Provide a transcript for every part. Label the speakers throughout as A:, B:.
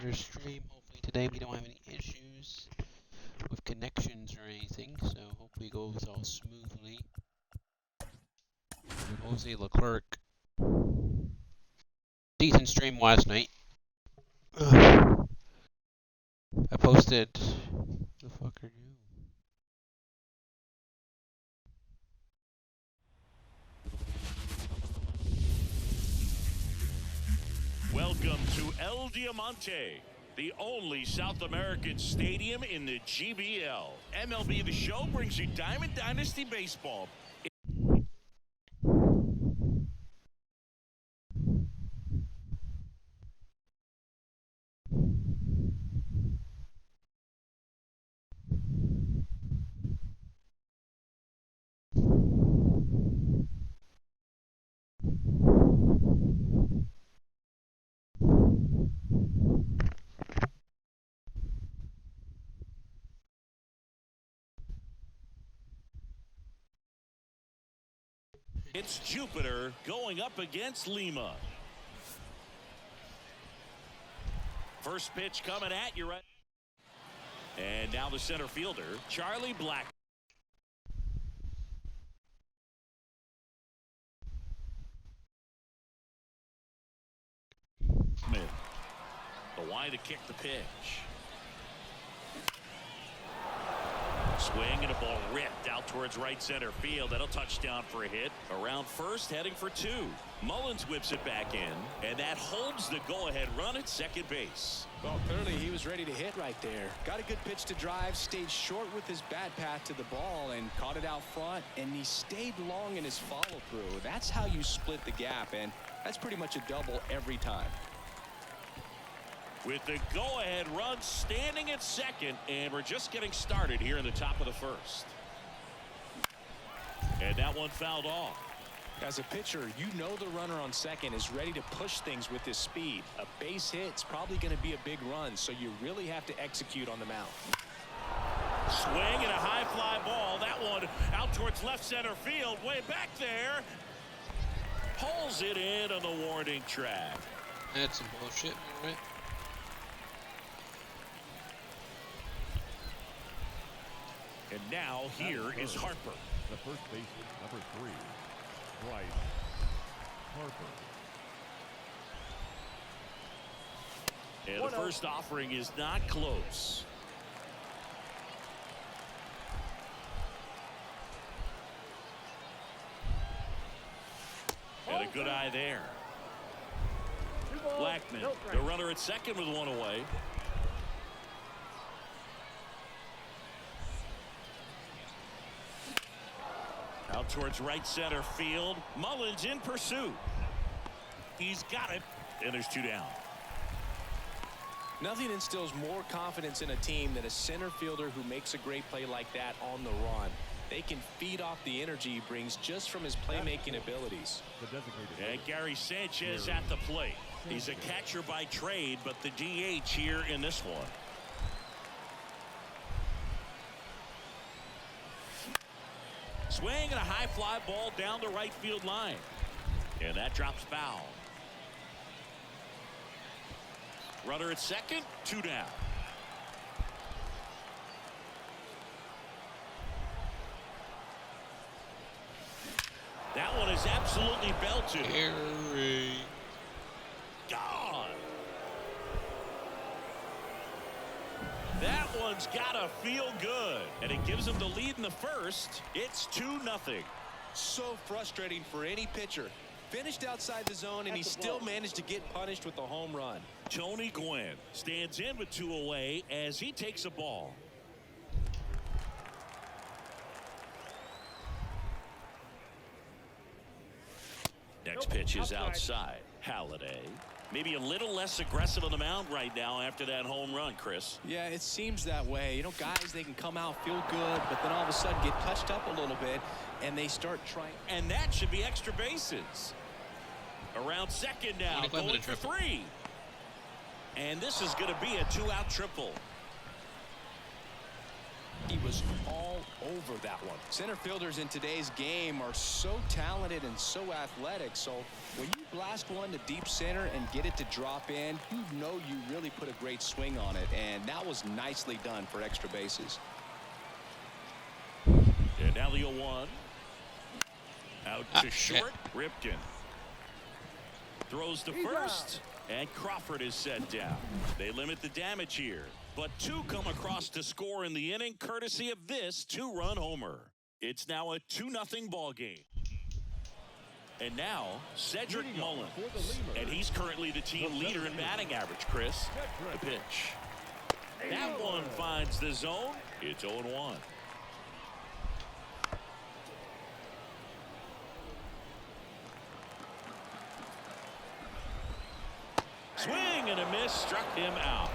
A: another stream. Hopefully today we don't have any issues with connections or anything, so hopefully it goes all smoothly. And Jose Leclerc. Decent stream last night. I posted. The fuck are you?
B: Welcome to El Diamante, the only South American stadium in the GBL. MLB The Show brings you Diamond Dynasty Baseball. It's Jupiter going up against Lima. First pitch coming at you right. And now the center fielder, Charlie Black. Smith. The wide to kick the pitch. Swing and a ball ripped out towards right center field. That'll touch down for a hit. Around first, heading for two. Mullins whips it back in, and that holds the go-ahead run at second base.
C: Well, clearly he was ready to hit right there. Got a good pitch to drive, stayed short with his bat path to the ball, and caught it out front, and he stayed long in his follow-through. That's how you split the gap, and that's pretty much a double every time.
B: With the go-ahead run standing at second, and we're just getting started here in the top of the first. And that one fouled off.
C: As a pitcher, you know the runner on second is ready to push things with his speed. A base hit's probably going to be a big run, so you really have to execute on the mound.
B: Swing and a high fly ball. That one out towards left center field. Way back there. Pulls it in on the warning track.
A: That's some bullshit, right?
B: And now here is Harper.
D: The first baseman, number 3, Bryce Harper.
B: And the first offering is not close. And a good eye there. Blackman, the runner at second with one away. Out towards right center field. Mullins in pursuit. He's got it. And there's two down.
C: Nothing instills more confidence in a team than a center fielder who makes a great play like that on the run. They can feed off the energy he brings just from his playmaking abilities.
B: And Gary Sanchez at the plate. He's a catcher by trade, but the DH here in this one. Swing and a high fly ball down the right field line. And that drops foul. Runner at second, two down. That one is absolutely belted.
A: Harry.
B: Gone. That one's gotta feel good. And it gives them the lead in the first. It's 2-0.
C: So frustrating for any pitcher. Finished outside the zone, and he still managed to get punished with a home run.
B: Tony Gwynn stands in with two away as he takes a ball. Next pitch is outside. Halladay. Maybe a little less aggressive on the mound right now after that home run, Chris.
C: Yeah, it seems that way. You know, guys, they can come out, feel good, but then all of a sudden get touched up a little bit, and they start trying.
B: And that should be extra bases. Around second now, going for three. And this is going to be a two-out triple.
C: He was all over that one. Center fielders in today's game are so talented and so athletic. So when you blast one to deep center and get it to drop in, you know you really put a great swing on it. And that was nicely done for extra bases.
B: And now the 0-1. Out to short. Ripken throws to first. And Crawford is set down. They limit the damage here. But two come across to score in the inning, courtesy of this two-run homer. It's now a 2-0 ball game. And now, Cedric Mullins. And he's currently the team leader in batting average, Chris. The pitch. That one finds the zone. It's 0-1. Swing and a miss, struck him out.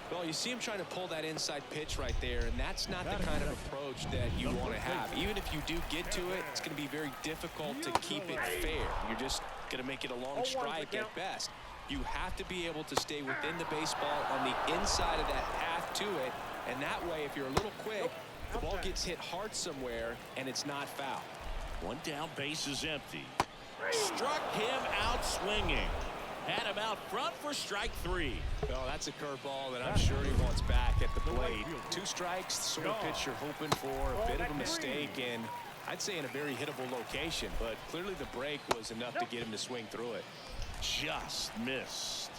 C: Well, you see him trying to pull that inside pitch right there, and that's not the kind of approach that you want to have. Even if you do get to it, it's going to be very difficult to keep it fair. You're just going to make it a long strike at best. You have to be able to stay within the baseball on the inside of that path to it, and that way, if you're a little quick, the ball gets hit hard somewhere, and it's not foul.
B: One down, base is empty. Struck him out swinging. Had him out front for strike 3.
C: Well, that's a curveball that I'm sure he wants back at the plate. 2 strikes, the sort of pitch you're hoping for. A bit of a mistake, and I'd say in a very hittable location. But clearly the break was enough to get him to swing through it.
B: Just missed.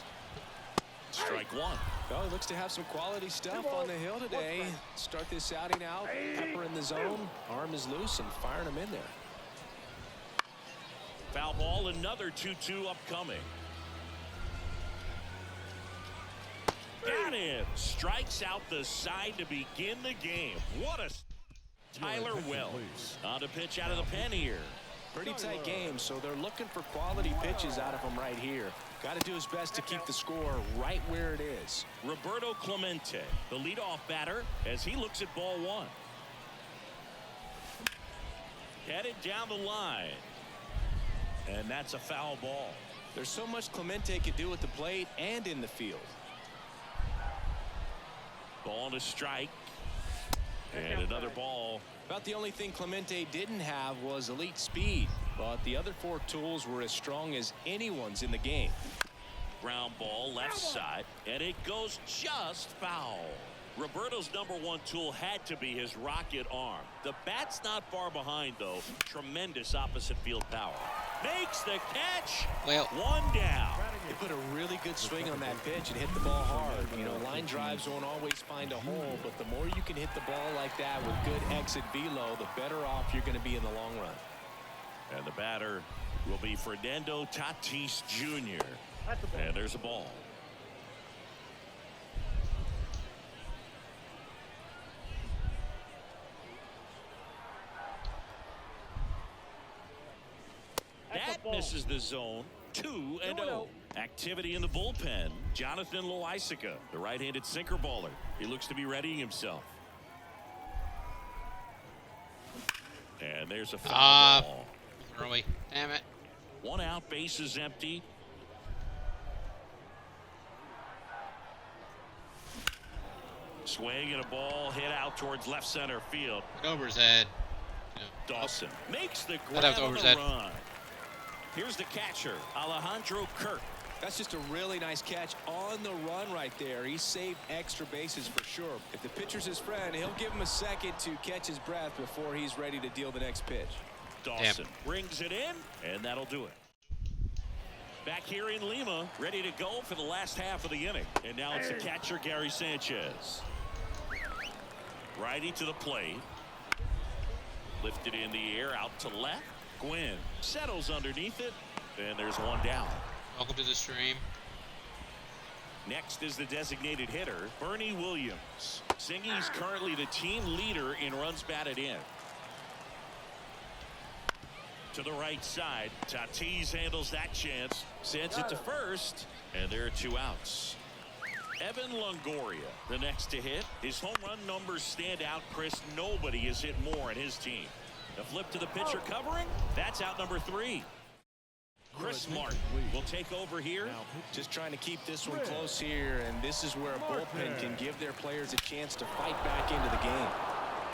B: Strike 1.
C: Well, he looks to have some quality stuff on the hill today. Start this outing out. Pepper in the zone. Arm is loose and firing him in there.
B: Foul ball, another 2-2 upcoming. Got him. Strikes out the side to begin the game. What a... Tyler Wells on a pitch out of the pen here.
C: Pretty tight game, so they're looking for quality pitches out of him right here. Got to do his best to keep the score right where it is.
B: Roberto Clemente, the leadoff batter, as he looks at ball 1. Headed down the line. And that's a foul ball.
C: There's so much Clemente can do at the plate and in the field.
B: Ball to strike. And another ball.
C: About the only thing Clemente didn't have was elite speed, but the other 4 tools were as strong as anyone's in the game.
B: Ground ball left side, and it goes just foul. Roberto's #1 tool had to be his rocket arm. The bat's not far behind, though. Tremendous opposite field power. Makes the catch.
A: Well,
B: 1 down.
C: They put a really good swing on that pitch and hit the ball hard. You know, line drives won't always find a hole, but the more you can hit the ball like that with good exit velo, the better off you're going to be in the long run.
B: And the batter will be Fernando Tatis Jr. And there's a ball. That misses the zone. 2-0. Activity in the bullpen. Jonathan Loaisiga, the right-handed sinker baller. He looks to be readying himself. And there's a foul ball.
A: Early. Damn it.
B: 1 out, base is empty. Swing and a ball hit out towards left center field.
A: Over his head.
B: Dawson makes the
A: That
B: grab
A: was over
B: on
A: his
B: the
A: head.
B: run. Here's the catcher, Alejandro Kirk.
C: That's just a really nice catch on the run right there. He saved extra bases for sure. If the pitcher's his friend, he'll give him a second to catch his breath before he's ready to deal the next pitch.
B: Dawson brings it in, and that'll do it. Back here in Lima, ready to go for the last half of the inning. And now it's the catcher, Gary Sanchez. Righty to the plate. Lifted in the air, out to left. Gwynn settles underneath it, and there's 1 down.
A: Welcome to the stream.
B: Next is the designated hitter, Bernie Williams. Singy's currently the team leader in runs batted in. To the right side, Tatis handles that chance, sends it to first, and there are 2 outs. Evan Longoria, the next to hit. His home run numbers stand out, Chris. Nobody has hit more in his team. The flip to the pitcher covering. That's out number 3. Chris Martin will take over here.
C: Just trying to keep this one close here, and this is where a bullpen can give their players a chance to fight back into the game.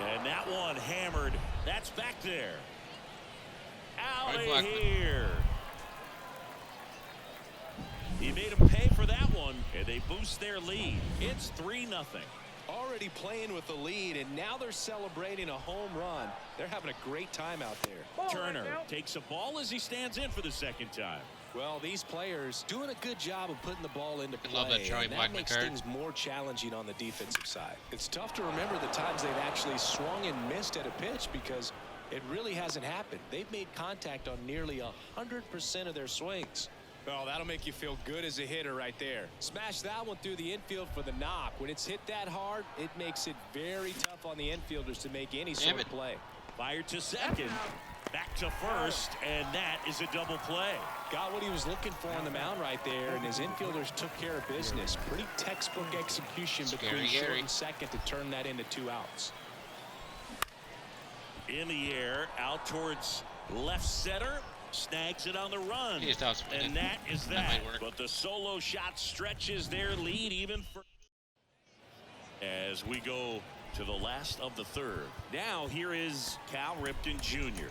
B: And that one hammered. That's back there. Out
A: Right,
B: of
A: Blackman.
B: here. He made him pay for that one, and they boost their lead. It's 3-0.
C: Already playing with the lead, and now they're celebrating a home run. They're having a great time out there.
B: Turner takes a ball as he stands in for the second time.
C: Well, these players doing a good job of putting the ball into
A: I
C: play.
A: love that Charlie
C: and that
A: Blackman
C: makes
A: card.
C: things more challenging on the defensive side. It's tough to remember the times they've actually swung and missed at a pitch because it really hasn't happened. They've made contact on nearly 100% of their swings. Oh, that'll make you feel good as a hitter right there. Smash that one through the infield for the knock. When it's hit that hard, it makes it very tough on the infielders to make any sort of play.
B: Fired to second. Back to first, and that is a double play.
C: Got what he was looking for on the mound right there, and his infielders took care of business. Pretty textbook execution between short and second to turn that into 2 outs.
B: In the air, out towards left center. Snags it on the run.
A: He just stopped spinning.
B: And that is
A: That
B: that.
A: might work.
B: But the solo shot stretches their lead even for. As we go to the last of the third. Now here is Cal Ripken Jr.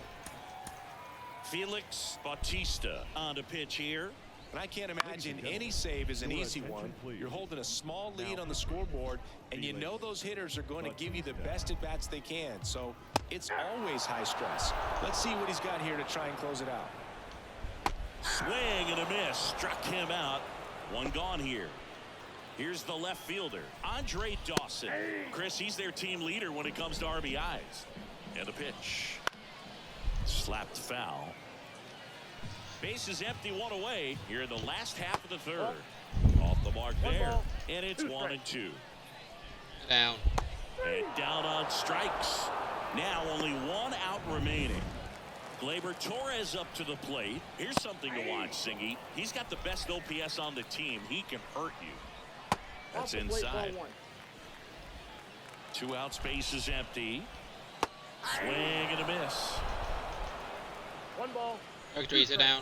B: Felix Bautista on the pitch here.
C: And I can't imagine any save is an easy one. You're holding a small lead on the scoreboard, and you know those hitters are going to give you the best at-bats they can. So it's always high stress. Let's see what he's got here to try and close it out.
B: Swing and a miss. Struck him out. One gone here. Here's the left fielder, Andre Dawson. Chris, he's their team leader when it comes to RBIs. And the pitch. Slapped foul. Base is empty, 1 away here in the last half of the third. Off the mark there, and it's 1-2.
A: Down.
B: And down on strikes. Now only 1 out remaining. Gleyber Torres up to the plate. Here's something to watch, Singy. He's got the best OPS on the team. He can hurt you. That's inside. 2 out, space is empty. Swing and a miss.
E: 1 ball.
A: Victory, sit down.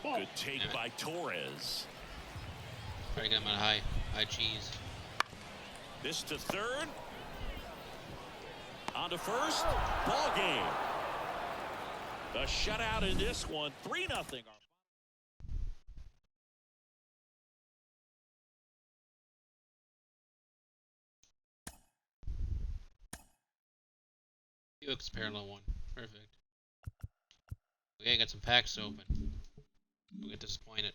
B: Good take by Torres.
A: Try to get him on high cheese.
B: This to third. On to first. Ball game. The shutout in this one. 3-0.
A: Felix parallel one. Perfect. We got some packs open. We'll get disappointed.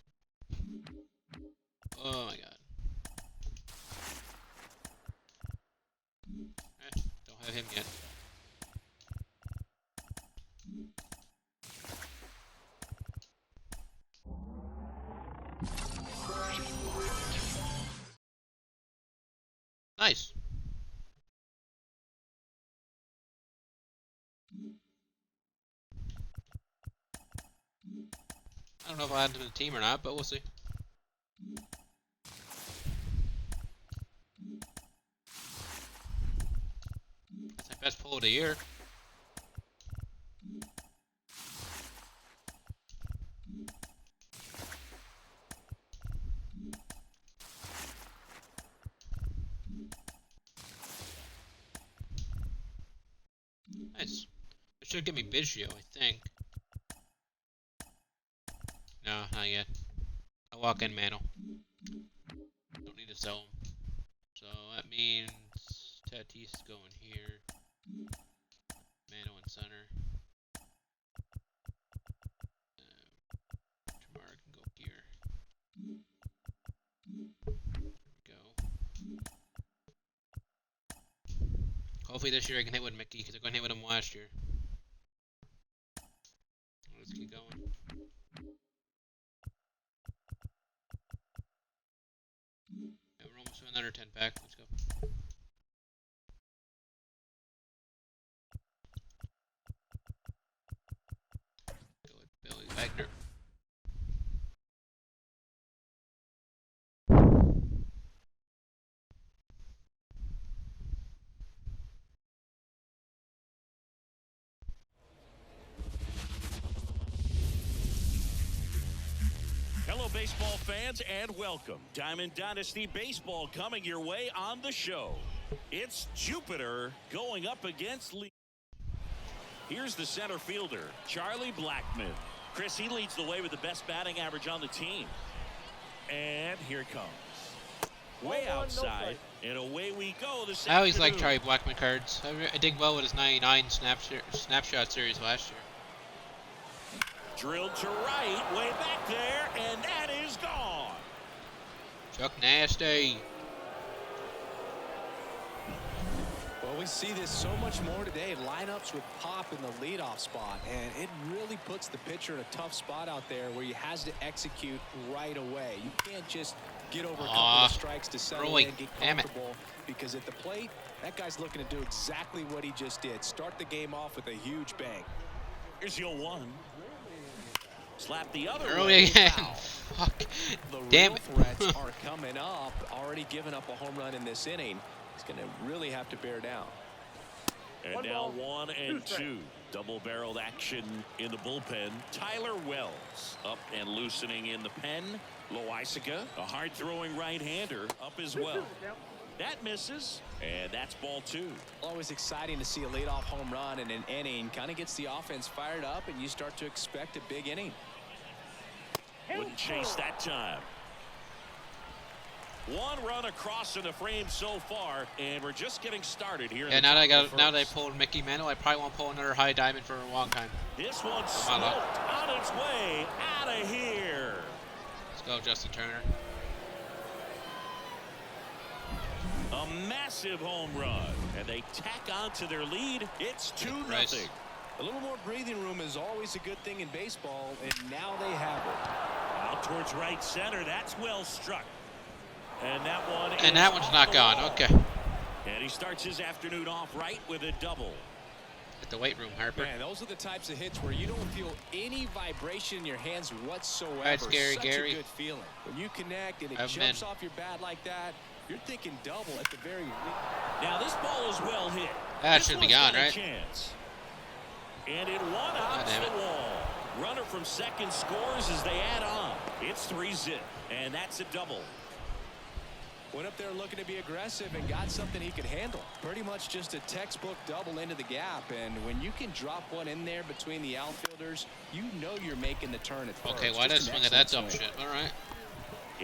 A: Oh my god. Don't have him yet. Nice. I don't know if I'll add him to the team or not, but we'll see. That's my best pull of the year. Nice. It should give me Biggio, I think. No, not yet. I walk in Mano. Don't need to sell him. So that means Tatis is going here. Mano in center. Jamar can go here. Go. Hopefully this year I can hit with Mickey, because I couldn't hit with him last year. Let's keep going. Yeah, we're almost to another 10 pack. Let's go. Go with Billy Wagner.
B: Hello, baseball fans, and welcome. Diamond Dynasty Baseball coming your way on the show. It's Jupiter going up against Lee. Here's the center fielder, Charlie Blackmon. Chris, he leads the way with the best batting average on the team. And here it comes. Way outside, and away we go.
A: I always liked Charlie Blackmon cards. I did well with his 99 snapshot series last year.
B: Drilled to right, way back there, and that is gone.
A: Chuck Nasty.
C: Well, we see this so much more today. Lineups with pop in the leadoff spot, and it really puts the pitcher in a tough spot out there where he has to execute right away. You can't just get over a couple of strikes to settle in and get comfortable, because at the plate, that guy's looking to do exactly what he just did. Start the game off with a huge bang.
B: Here's your 1. Slap the other
A: Early
B: way.
A: again.
B: Foul.
A: Fuck.
C: The
A: Damn
C: real
A: it.
C: threats are coming up. Already given up a home run in this inning. He's going to really have to bear down.
B: And
E: One
B: now
E: ball,
B: 1 and
E: 2 strikes.
B: 2. Double-barreled action in the bullpen. Tyler Wells up and loosening in the pen. Loaisiga, a hard-throwing right-hander, up as well. That misses, and that's ball 2.
C: Always exciting to see a leadoff home run in an inning. Kind of gets the offense fired up, and you start to expect a big inning.
B: Wouldn't chase that time. 1 run across in the frame so far, and we're just getting started here.
A: Yeah, now that I pulled Mickey Mantle, I probably won't pull another high diamond for a long time.
B: This one
A: Come on,
B: smoked on its way out of here.
A: Let's go, Justin Turner.
B: A massive home run, and they tack on to their lead. It's 2-0.
C: A little more breathing room is always a good thing in baseball, and now they have it.
B: Out towards right center. That's well struck. And that one.
A: And that one's not gone. Okay.
B: And he starts his afternoon off right with a double.
A: At the weight room, Harper.
C: Man, those are the types of hits where you don't feel any vibration in your hands whatsoever.
A: Right, Scary
C: Such
A: Gary.
C: a good feeling. When you connect and it
A: I've
C: jumps
A: been.
C: off your bat like that, you're thinking double at the very least.
B: Now this ball is well hit.
A: That
B: This
A: should be
B: one's
A: gone,
B: got a
A: right?
B: Chance. And it won out
A: damn
B: the
A: it.
B: wall. Runner from second scores as they add on. It's 3-zip, and that's a double.
C: Went up there looking to be aggressive and got something he could handle. Pretty much just a textbook double into the gap, and when you can drop one in there between the outfielders, you know you're making the turn at first.
A: Okay, why did I
C: Just an
A: swing at that
C: excellent
A: dumb
C: swing.
A: shit? Alright.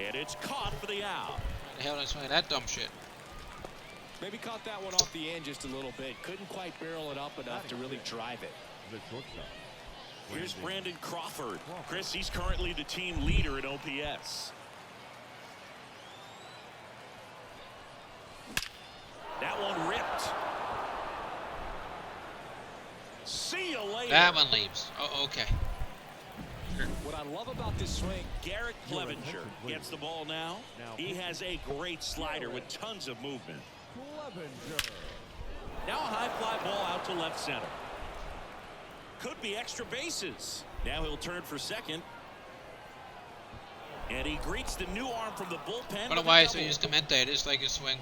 B: And it's caught for the out.
A: Why the hell did I swing at that dumb shit?
C: Maybe caught that one off the end just a little bit. Couldn't quite barrel it up enough to really drive it.
D: The shortstop.
B: Here's Brandon Crawford. Chris, he's currently the team leader in OPS. That one ripped. See you later.
A: That one leaves. Oh, okay.
C: What I love about this swing,
B: Garrett Clevenger gets the ball now. He has a great slider with tons of movement.
D: Clevenger.
B: Now a high fly ball out to left center. Could be extra bases. Now he'll turn for second. And he greets the new arm from the bullpen.
A: I don't know
B: with a
A: why I so
B: double.
A: use Clemente. I just like his swing.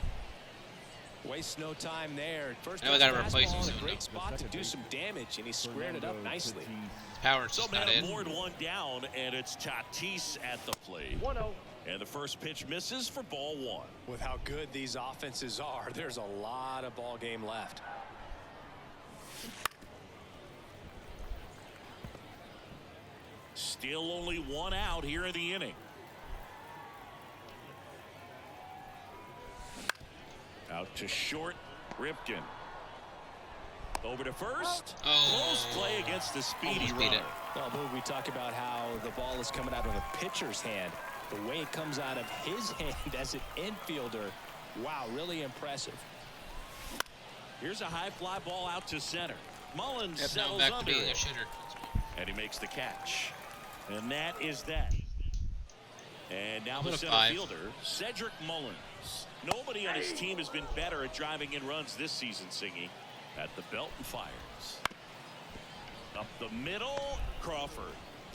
C: wastes no time there. First,
A: Now we gotta
C: fastball
A: replace him
C: in
A: soon,
C: a great
A: though.
C: spot to do some damage, and he squared it up nicely.
A: His power's
B: So
A: just
B: man
A: not in.
B: aboard, 1 down, and it's Tatis at the plate.
E: 1-0.
B: And the first pitch misses for ball 1.
C: With how good these offenses are, there's a lot of ball game left.
B: Still only 1 out here in the inning. Out to short, Ripken. Over to first.
A: Oh.
B: Close play against the speedy
A: Almost beat
B: runner.
A: it.
C: Well, Boog, we talk about how the ball is coming out of a pitcher's hand. The way it comes out of his hand as an infielder, wow, really impressive.
B: Here's a high fly ball out to center. Mullins
A: Yep, now
B: settles
A: back to
B: under
A: being a
B: it.
A: shitter.
B: And he makes the catch. And that is that. And now
A: I'll
B: the
A: put a
B: center
A: 5.
B: fielder, Cedric Mullins. Nobody on his team has been better at driving in runs this season, Singy. At the belt and fires. Up the middle, Crawford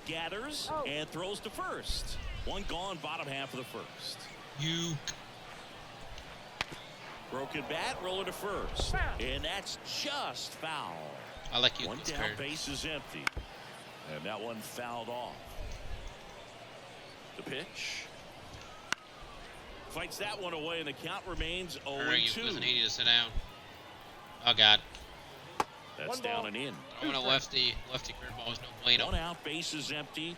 B: gathers and throws to first. 1 gone, bottom half of the first.
A: You.
B: Broken bat, roller to first. And that's just foul.
A: I like you.
B: 1 down, base is empty. And that one fouled off. The pitch. Fights that one away, and the count remains
A: Hurry, it
B: 0-2.
A: wasn't easy to sit down. Oh God.
B: That's
E: One
B: down
E: ball.
B: and in.
A: Throwing a lefty curveball is no bueno.
B: One out, base is empty.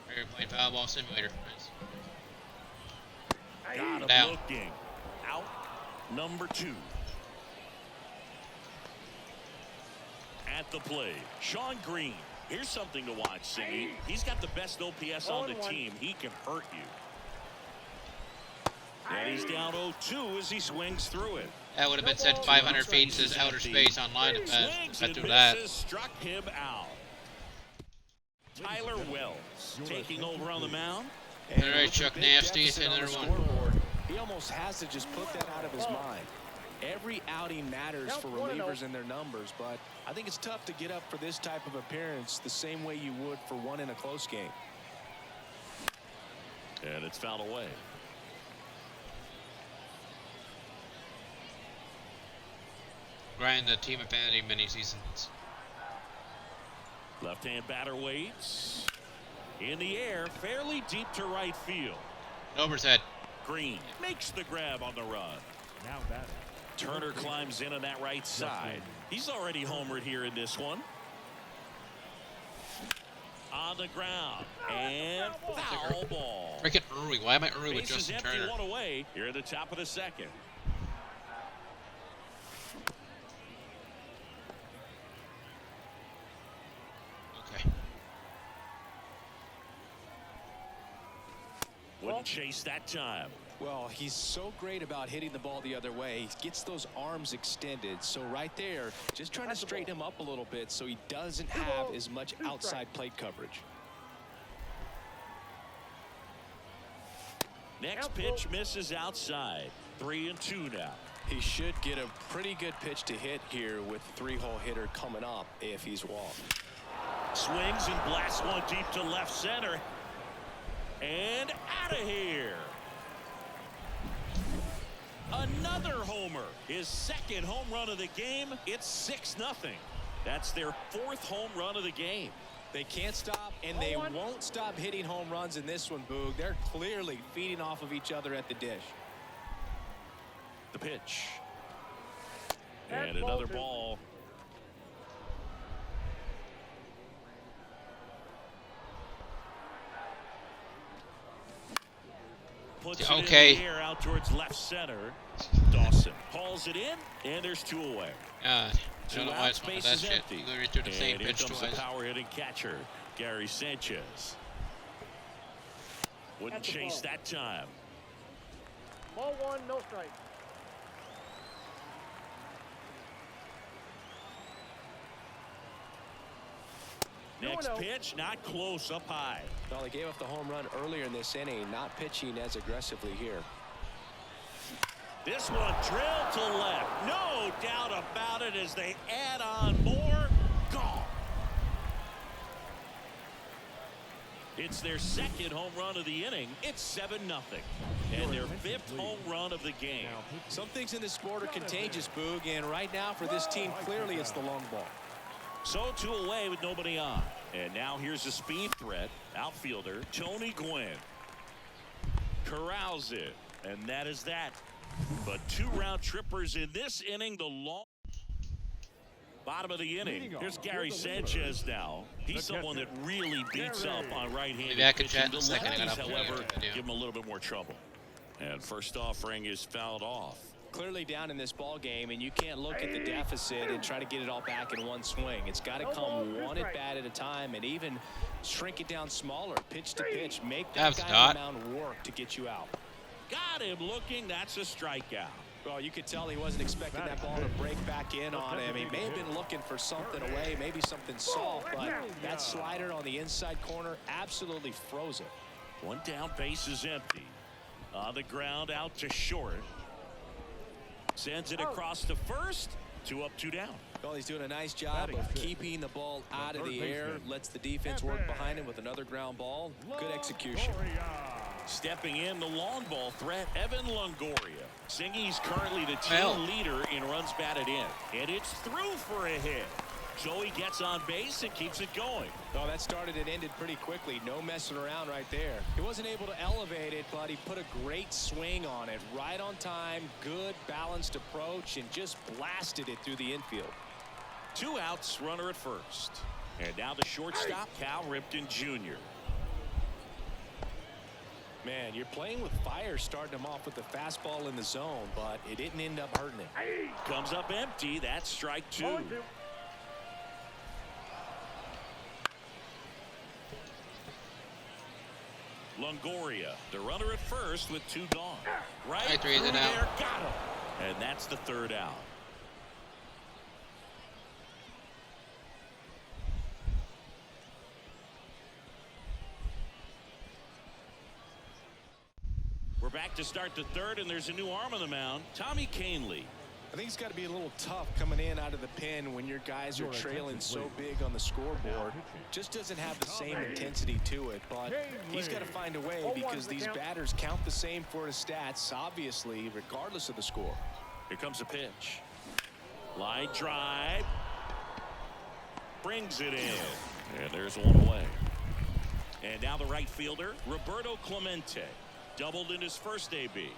A: We're playing foul ball simulator. Nice.
B: Got him
A: Down.
B: looking. Out number 2. At the plate, Sean Green. Here's something to watch, Singy. He's got the best OPS on the
E: 0-1.
B: team. He can hurt you. And he's down 0-2 as he swings through it.
A: That would have been sent 500 feet to outer space online if I
B: Swings and
A: threw that.
B: misses, struck him out. Tyler Wells taking over on the mound.
C: And
A: All right,
C: with a
A: Chuck
C: big
A: Nasty,
C: deficit on the
A: another one.
C: scoreboard, he almost has to just put that out of his mind. Every outing matters for relievers and their numbers, but I think it's tough to get up for this type of appearance the same way you would for one in a close game.
B: And it's fouled away.
A: Grind the team affinity mini seasons.
B: Left-hand batter waits. In the air, fairly deep to right field.
A: Nober's head.
B: Green makes the grab on the run.
D: Now batting.
B: Turner climbs in on that right side. He's already homered here in this one. On the ground. And foul ball.
A: Freaking Irwin. Why am I Irwin with
B: Base is
A: Justin
B: empty,
A: Turner?
B: one away here at the top of the second.
A: Okay.
B: Wouldn't chase that time.
C: Well, he's so great about hitting the ball the other way. He gets those arms extended. So right there, just trying to straighten him up a little bit so he doesn't have as much outside plate coverage.
B: Next pitch misses outside. 3-2 now.
C: He should get a pretty good pitch to hit here with the 3-hole hitter coming up if he's walked.
B: Swings and blasts one deep to left center. And out of here. Another homer. His second home run of the game. It's 6-0. That's their 4th home run of the game.
C: They can't stop, and they won't stop hitting home runs in this one, Boog. They're clearly feeding off of each other at the dish.
B: The pitch. And another ball. Puts it in the air out towards left center. Dawson hauls it in, and there's 2 away.
A: God. I don't know why it's
B: Space
A: that
B: is
A: shit.
B: empty.
A: You literally threw the same
B: And here
A: pitch
B: comes
A: twice.
B: the power hitting catcher, Gary Sanchez. Wouldn't
E: That's the
B: chase
E: ball.
B: that time.
E: Ball 1, no strike.
B: Next
E: 2-0.
B: pitch, not close, up high.
C: Well, they gave up the home run earlier in this inning, not pitching as aggressively here.
B: This one drilled to left. No doubt about it as they add on more. Gone. It's their 2nd home run of the inning. It's 7-0. And their 5th home run of the game.
C: Some things in this sport are contagious, Boog, and right now for this team, clearly it's the long ball.
B: So 2 away with nobody on. And now here's a speed threat. Outfielder Tony Gwynn. Corrals it. And that is that. But 2 round trippers in this inning. The long bottom of the inning. Here's Gary Sanchez now. He's someone that really beats up on right-handed
A: Maybe I could
B: pitching.
A: chat in a
B: The
A: second. I
B: lefties,
A: gotta upload
B: however,
A: a video.
B: give him a little bit more trouble. And first offering is fouled off.
C: Clearly down in this ball game, and you can't look at the deficit and try to get it all back in one swing. It's got to come one at bat at a time, and even shrink it down smaller, pitch to pitch. Make that
A: That's
C: guy
A: not.
C: on the mound work to get you out.
B: Got him looking. That's a strikeout.
C: Well, you could tell he wasn't expecting that ball to break back in on him. He may have been looking for something away, maybe something soft, but that slider on the inside corner absolutely froze it.
B: One down, base is empty. On the ground, out to short. Sends it across to first. 2 up, 2 down.
C: Well, he's doing a nice job of keeping the ball out of the air, lets the defense work behind him with another ground ball. Good execution.
B: Stepping in, the long ball threat, Evan Longoria. Singy's currently the team leader in runs batted in. And it's through for a hit. So he gets on base and keeps it going.
C: Oh, that started and ended pretty quickly. No messing around right there. He wasn't able to elevate it, but he put a great swing on it. Right on time, good balanced approach, and just blasted it through the infield.
B: 2 outs, runner at first. And now the shortstop, Cal Ripken Jr.
C: Man, you're playing with fire starting him off with the fastball in the zone, but it didn't end up hurting him.
B: Comes up empty. That's strike 2.
E: 0-2.
B: Longoria, the runner at first with 2 gone. Right
A: Strike 3 is
B: through
A: an out.
B: there, got him. And that's the 3rd out. We're back to start the 3rd, and there's a new arm on the mound, Tommy Kahnle.
C: I think it's got to be a little tough coming in out of the pen when your guys are
D: Your
C: trailing
D: attention,
C: so
D: please.
C: big on the scoreboard.
D: Now pitching.
C: Just doesn't have the same intensity to it, but he's got to find a way
E: 0-1
C: because
E: the
C: these
E: count.
C: batters count the same for his stats, obviously, regardless of the score.
B: Here comes a pitch. Line drive. Brings it in. And there's one away. And now the right fielder, Roberto Clemente. Doubled in his first AB.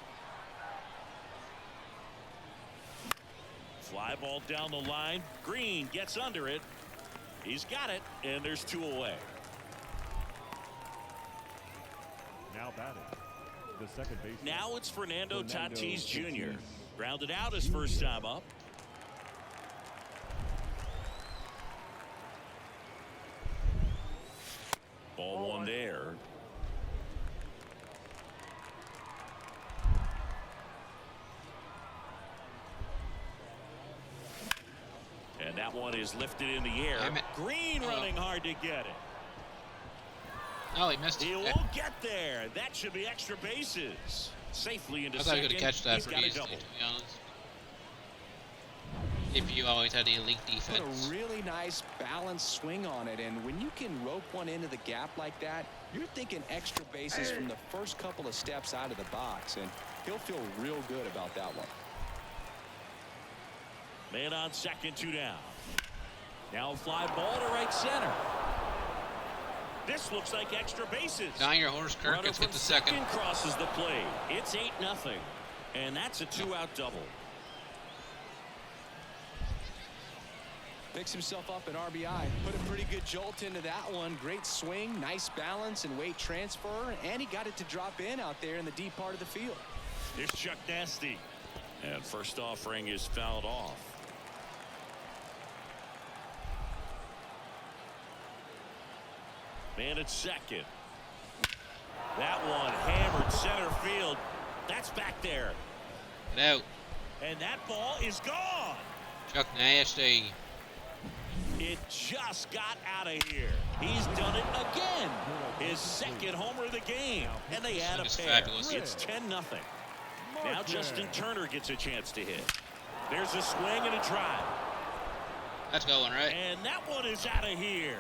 B: Fly ball down the line. Green gets under it. He's got it. And there's 2 away.
D: Now batting. The second baseman.
B: Now it's Fernando
D: Fernando
B: Tatis Jr.
D: Tatis
B: Grounded out his first time up. Ball 1 there. And that one is lifted in the air.
A: Damn it.
B: Green running hard to get it.
A: Oh, he missed.
B: He
A: Yeah.
B: won't get there. That should be extra bases. Safely into
A: I thought he
B: second.
A: could have catched that
B: He's got
A: pretty
B: a
A: easily,
B: double.
A: to be honest. If you always had the elite
C: Put
A: defense.
C: a really nice balanced swing on it, and when you can rope one into the gap like that, you're thinking extra bases from the first couple of steps out of the box, and he'll feel real good about that one.
B: Man on second, 2 down. Now a fly ball to right center. This looks like extra bases.
A: Down your horse, Kirk.
B: Runner
A: Let's
B: from
A: get the second.
B: crosses the plate. It's 8-0. And that's a 2-out double.
C: Picks himself up an RBI. Put a pretty good jolt into that one. Great swing, nice balance and weight transfer, and he got it to drop in out there in the deep part of the field.
B: Here's Chuck Nasty. And first offering is fouled off. Man at second. That one hammered center field. That's back there.
A: Get out.
B: And that ball is gone.
A: Chuck Nasty.
B: It just got out of here. He's done it again. His second homer of the game. And they add a
A: This is
B: pair.
A: fabulous.
B: It's 10-0. Now Justin Turner gets a chance to hit. There's a swing and a drive.
A: That's going, right?
B: And that one is out of here.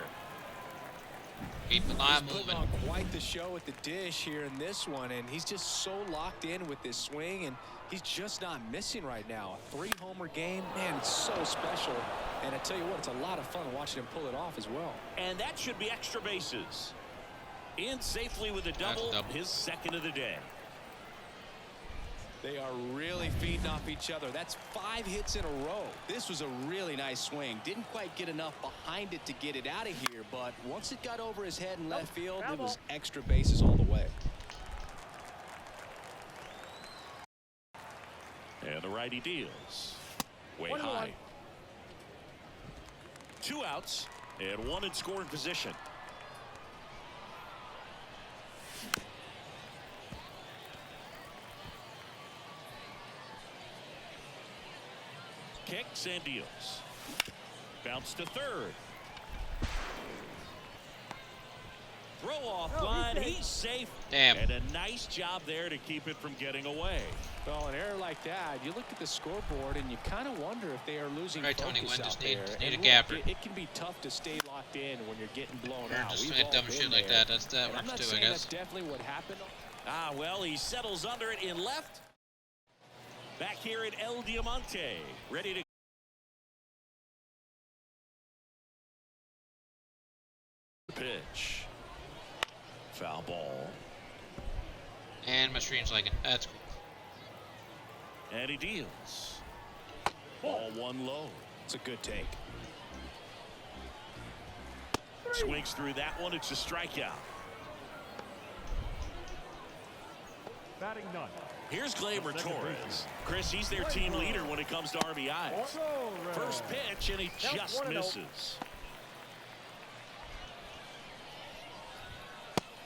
A: Keep the line
C: He's putting
A: moving.
C: on quite the show at the dish here in this one, and he's just so locked in with this swing, and he's just not missing right now. A 3-homer game, man, it's so special. And I tell you what, it's a lot of fun watching him pull it off as well.
B: And that should be extra bases. In safely with a double,
A: double.
B: his second of the day.
C: They are really feeding off each other. That's 5 hits in a row. This was a really nice swing. Didn't quite get enough behind it to get it out of here, but once it got over his head in left field, it was extra bases all the way.
B: And the righty deals. Way
E: 1-1.
B: high. 2 outs and 1 in scoring position. Kicks and deals. Bounce to third. Throw off
E: Oh,
B: line.
E: he's safe.
B: He's safe.
A: Damn.
B: And a nice job there to keep it from getting away.
C: Well, an error like that, you look at the scoreboard and you kind of wonder if they are losing
A: Right, Tony,
C: focus
A: Wynn,
C: out
A: just need-
C: there.
A: just need
C: And
A: a
C: look,
A: gapper.
C: It can be tough to stay locked in when you're getting blown
A: Or
C: out.
A: just
C: We've
A: saying
C: all
A: dumb
C: been
A: shit like
C: there.
A: that. That
C: And I'm
A: works
C: not
A: too, I
C: saying
A: guess.
C: that's definitely what happened.
B: Ah, well, he settles under it in left. Back here at El Diamante, ready to Pitch. Foul ball.
A: And my stream's lagging. That's cool.
B: And he deals. Ball one low.
C: It's a good take.
B: Swings through that one. It's a strikeout.
D: Batting ninth.
B: Here's Gleyber
D: Second
B: Torres.
D: baseman.
B: Chris, he's their team leader when it comes to RBIs.
E: Torres.
B: First pitch, and he
E: Count
B: just
E: 1-0.
B: misses.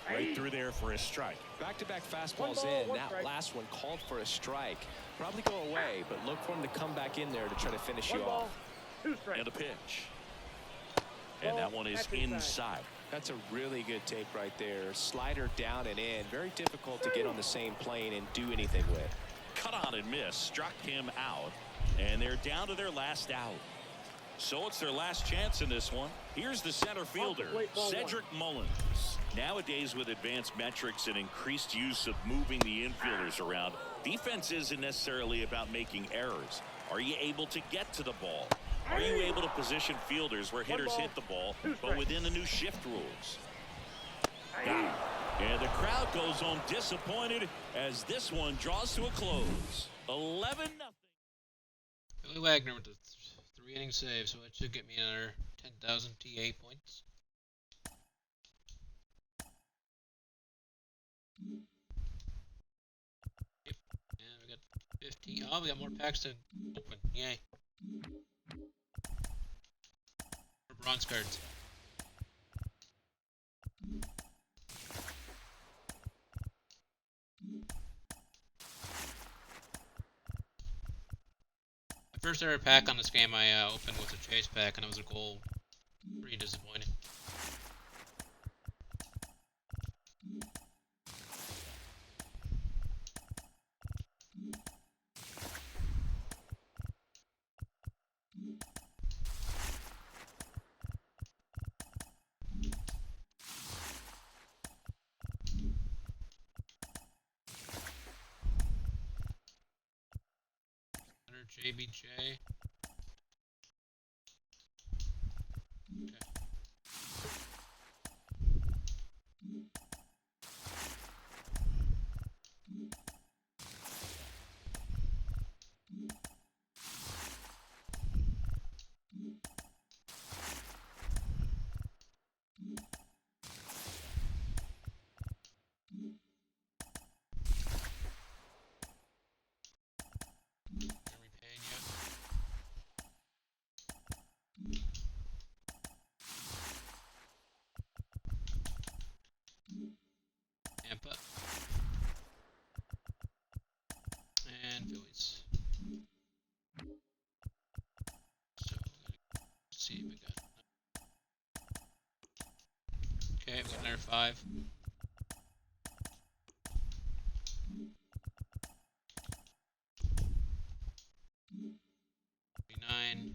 B: Right through there for a strike.
C: Back-to-back fastballs
E: One ball,
C: in.
E: one
C: That
E: strike.
C: last one called for a strike. Probably go away, but look for him to come back in there to try to finish
E: One
C: you
E: ball,
C: off.
E: 2 strikes.
B: And a pitch. And that one is
E: That's inside.
B: inside.
C: That's a really good take right there. Slider down and in. Very difficult to get on the same plane and do anything with.
B: Cut on and miss. Struck him out. And they're down to their last out. So it's their last chance in this one. Here's the center fielder,
E: plate, ball
B: Cedric Mullins. Nowadays, with advanced metrics and increased use of moving the infielders around, defense isn't necessarily about making errors. Are you able to get to the ball? Are you able to position fielders where hitters
E: ball,
B: hit the ball,
E: 2
B: but
E: strikes.
B: within the new shift rules? Got it. And the crowd goes home disappointed as this one draws to a close. 11-0.
A: Billy Wagner with the 3-inning save, so it should get me another 10,000 TA points. Yep. And we got 15. Oh, we got more packs to open. Yay. More bronze cards. The first ever pack on this game I opened was a chase pack, and it was a gold. Pretty disappointing. JBJ. Okay. Jeremy Pena. Tampa. And Phillies. So, let's see if we got. Okay, we got another 5. Nine.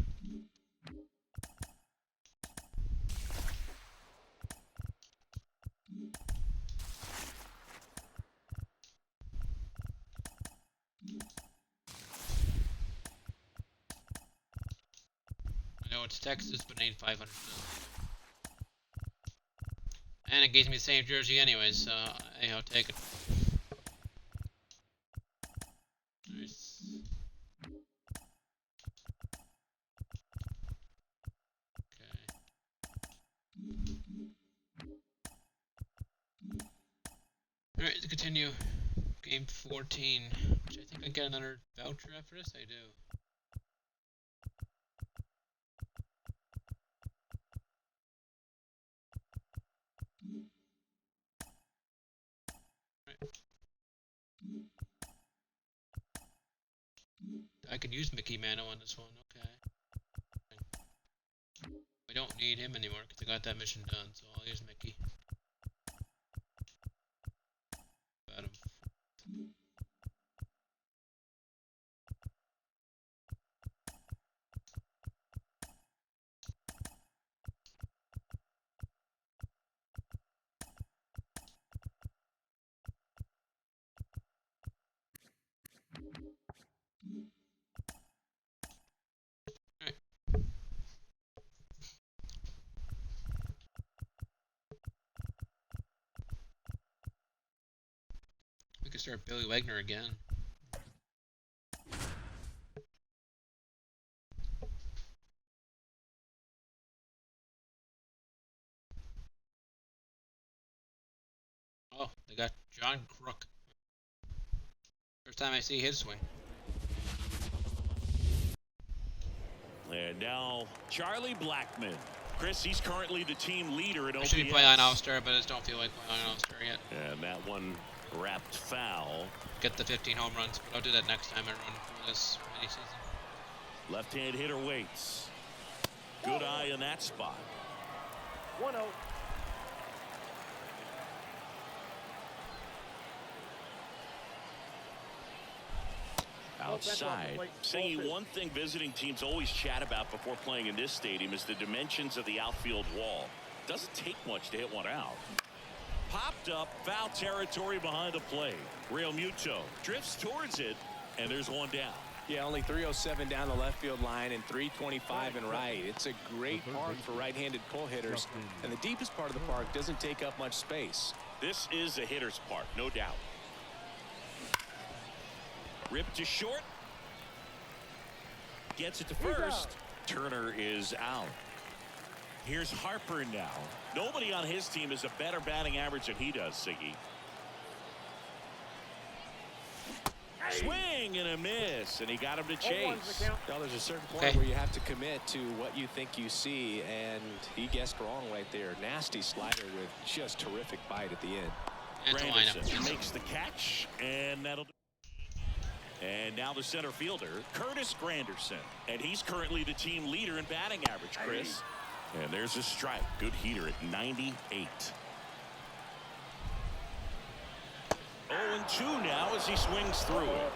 A: I know it's Texas, but I need 500 still. And it gives me the same jersey anyways, so hey, I'll take it. Nice. Alright, to continue. Game 14. Which I think I get another voucher after this? I do. Right. I could use Mickey Mantle on this one, okay. I don't need him anymore because I got that mission done, so I'll use Mickey. About him. start Billy Wagner again. Oh, they got John Crook. First time I see his swing.
B: And now Charlie Blackmon. Chris, he's currently the team leader in
A: I
B: OPS.
A: should be playing on All-Star, but I just don't feel like playing on All-Star yet.
B: And that one wrapped foul.
A: Get the 15 home runs, but I'll do that next time I run for this mini season.
B: Left-hand hitter waits. Good eye in that spot.
E: 1-0.
B: Outside. Saying one thing visiting teams always chat about before playing in this stadium is the dimensions of the outfield wall. Doesn't take much to hit one out. Popped up, foul territory behind the plate. Real Muto drifts towards it, and there's one down.
C: Yeah, only 307 down the left field line and 325 in right. It's a great park for right-handed pull hitters, and the deepest part of the park doesn't take up much space.
B: This is a hitter's park, no doubt. Ripped to short. Gets it to first. Turner is out. Here's Harper now. Nobody on his team has a better batting average than he does, Siggy. Swing and a miss, and he got him to chase.
C: Well, there's a certain point where you have to commit to what you think you see, and he guessed wrong right there. Nasty slider with just terrific bite at the end.
B: Granderson makes the catch, and that'll do. And now the center fielder, Curtis Granderson. And he's currently the team leader in batting average, Chris. And there's a strike. Good heater at 98. 0-2 now as he swings through it.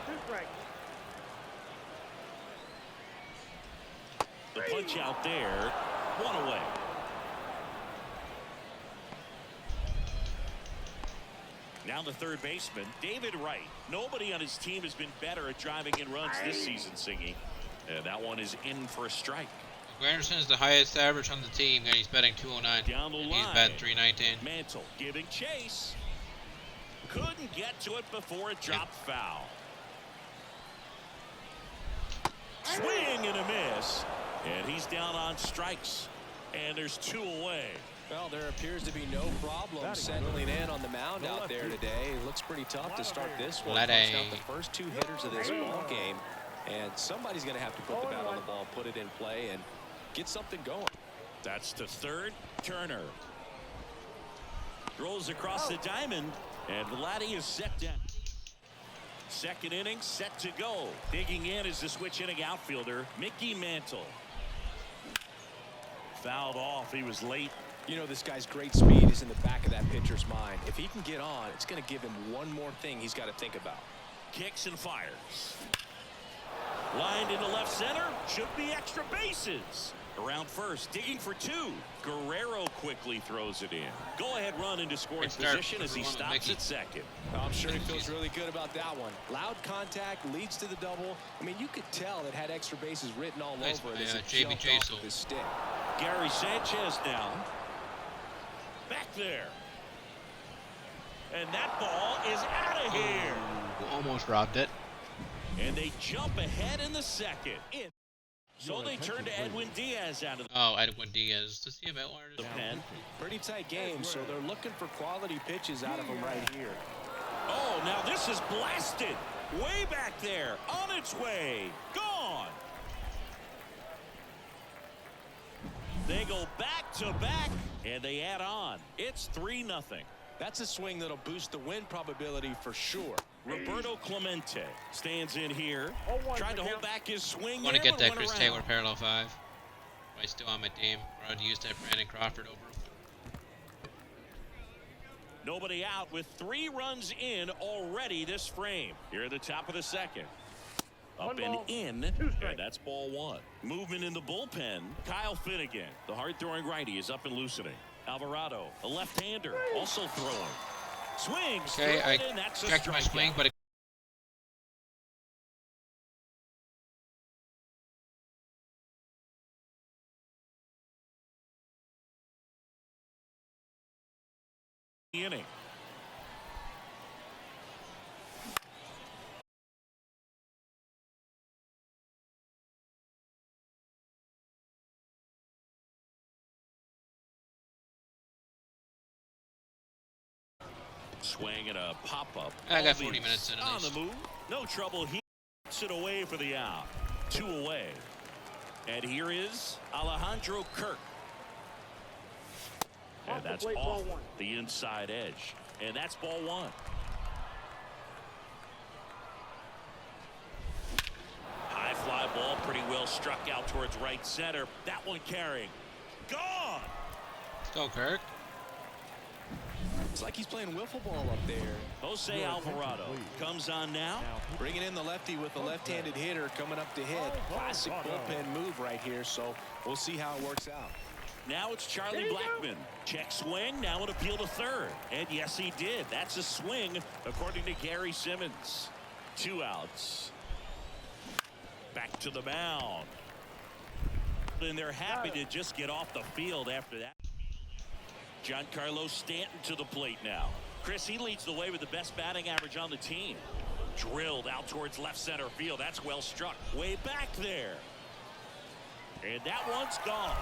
B: The punch out there. One away. Now the third baseman, David Wright. Nobody on his team has been better at driving in runs this season, Singy. And that one is in for a strike.
A: Granderson is the highest average on the team, and he's batting 209.
B: Down the line.
A: He's batting 319.
B: Mantle giving chase. Couldn't get to it before it dropped foul. Swing and a miss. And he's down on strikes. And there's two away.
C: Well, there appears to be no problem settling in on the mound out there today. It looks pretty tough to start this one. Punched out the first two hitters of this ball game, and somebody's going to have to put the bat on the ball, put it in play, and get something going.
B: That's to third. Turner throws across the diamond, and Vladdy is set down. Second inning set to go. Digging in is the switch inning outfielder Mickey Mantle. Fouled off. He was late.
C: You know, this guy's great speed is in the back of that pitcher's mind. If he can get on, it's going to give him one more thing he's got to think about.
B: Kicks and fires. Lined into left center. Should be extra bases. Around first, digging for two. Guerrero quickly throws it in. Go ahead run into scoring position as he stops at second.
C: I'm sure he feels really good about that one. Loud contact leads to the double. I mean, you could tell it had extra bases written all over it as it jumped off of his stick.
B: Gary Sanchez now. Back there. And that ball is out of here.
A: Almost robbed it.
B: And they jump ahead in the second. So they turn to Edwin Diaz out of
A: Edwin Diaz. Does he have Edwin?
B: the pen.
C: Pretty tight game, so they're looking for quality pitches out of him right here.
B: Oh, now this is blasted. Way back there. On its way. Gone. They go back to back, and they add on. It's 3-0.
C: That's a swing that'll boost the win probability for sure.
B: Roberto Clemente stands in here. Tried to hold back his swing.
A: I want to get that Chris Taylor parallel 5. He's still on my team. I would use that Brandon Crawford over him.
B: Nobody out with 3 runs in already this frame. Here at the top of the second. Up and in, and that's ball 1. Movement in the bullpen. Kyle Finnegan, the hard-throwing righty, is up and loosening. Alvarado, a left-hander, also throwing. Swings.
A: Okay, I checked my swing, but
B: inning. Swing and a pop-up.
A: I got 40 minutes in at
B: on
A: least.
B: the move. No trouble. He gets it away for the out. 2 away. And here is Alejandro Kirk. And
E: Off the
B: that's
E: plate, ball
B: off
E: one.
B: the inside edge. And that's ball 1. High fly ball, pretty well struck out towards right center. That one carrying. Gone!
A: Go, Kirk.
C: It's like he's playing wiffle ball up there.
B: Jose Alvarado comes on now.
C: Bringing in the lefty with the left-handed hitter coming up to hit. Classic bullpen move right here, so we'll see how it works out.
B: Now it's Charlie Blackmon. Check swing, now an appeal to third. And yes, he did. That's a swing, according to Gary Simmons. 2 outs. Back to the mound. And they're happy to just get off the field after that. Giancarlo Stanton to the plate now. Chris, he leads the way with the best batting average on the team. Drilled out towards left center field. That's well struck. Way back there. And that one's gone.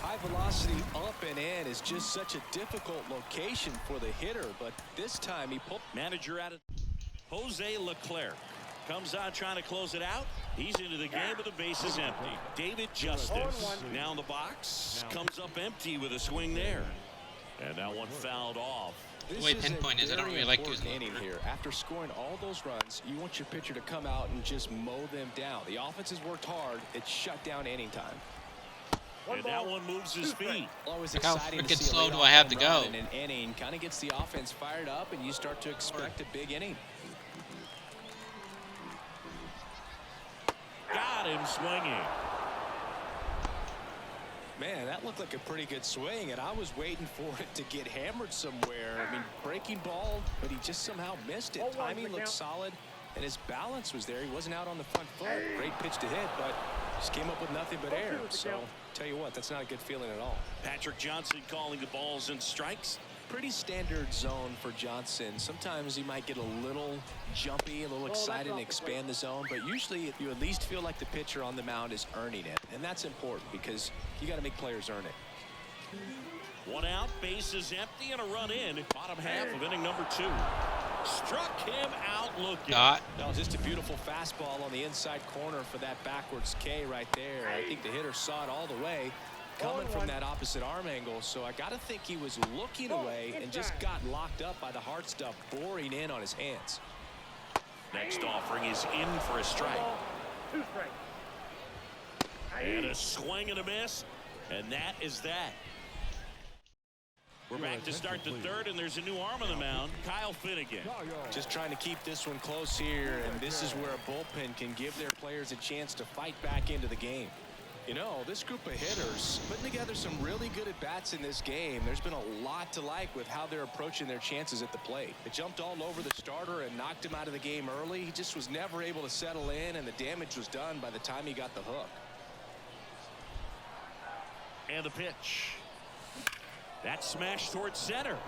C: High velocity up and in is just such a difficult location for the hitter, but this time he pulled.
B: Manager at it. Jose Leclerc comes on trying to close it out. He's into the game, but the base is empty. David Justice now in the box. Comes up empty with a swing there. And that one fouled off.
A: The way pinpoint is, I don't really like using the
C: inning here. After scoring all those runs, you want your pitcher to come out and just mow them down. The offense has worked hard. It's shut down inning time.
B: And that one moves his feet.
C: Always
A: Look how
C: exciting to
A: freaking
C: see a
A: slow do
C: leadoff
A: I have to
C: home run
A: go?
C: in an inning. Kind of gets the offense fired up, and you start to expect a big inning.
B: Got him swinging.
C: Man, that looked like a pretty good swing, and I was waiting for it to get hammered somewhere. I mean, breaking ball, but he just somehow missed it. Timing looked solid, and his balance was there. He wasn't out on the front foot. Great pitch to hit, but just came up with nothing but air. So, tell you what, that's not a good feeling at all.
B: Patrick Johnson calling the balls and strikes.
C: Pretty standard zone for Johnson. Sometimes he might get a little jumpy, a little excited and expand the zone, but usually you at least feel like the pitcher on the mound is earning it, and that's important because you got to make players earn it.
B: 1 out, base is empty, and a run in. Bottom half of inning number 2. Struck him out looking.
A: Got.
C: That was just a beautiful fastball on the inside corner for that backwards K right there. I think the hitter saw it all the way coming from that opposite arm angle, so I got to think he was looking away and just got locked up by the hard stuff boring in on his hands.
B: Next offering is in for a strike.
E: 2 strikes.
B: And a swing and a miss, and that is that. We're back to start the third, and there's a new arm on the mound, Kyle Finnegan.
C: Just trying to keep this one close here, and this is where a bullpen can give their players a chance to fight back into the game. You know, this group of hitters putting together some really good at-bats in this game. There's been a lot to like with how they're approaching their chances at the plate. They jumped all over the starter and knocked him out of the game early. He just was never able to settle in, and the damage was done by the time he got the hook.
B: And the pitch. That smash towards center.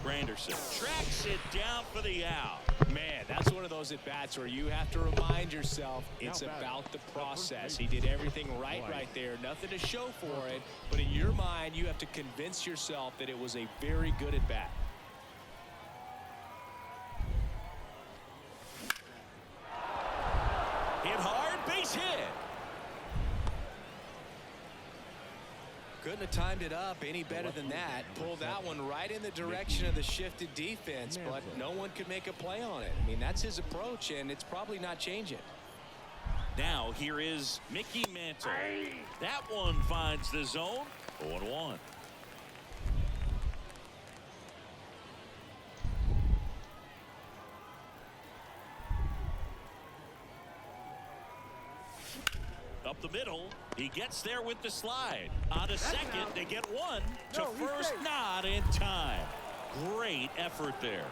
B: Granderson tracks it down for the out.
C: Man, that's one of those at-bats where you have to remind yourself it's about the process. He did everything right there. Nothing to show for it, but in your mind, you have to convince yourself that it was a very good at-bat.
B: Hit hard, base hit.
C: Couldn't have timed it up any better than that. Pulled that one right in the direction of the shifted defense, but no one could make a play on it. I mean, that's his approach, and it's probably not changing.
B: Now here is Mickey Mantle. That one finds the zone. 0-1. Up the middle, he gets there with the slide. On to second, they get one. To first, not in time. Great effort there.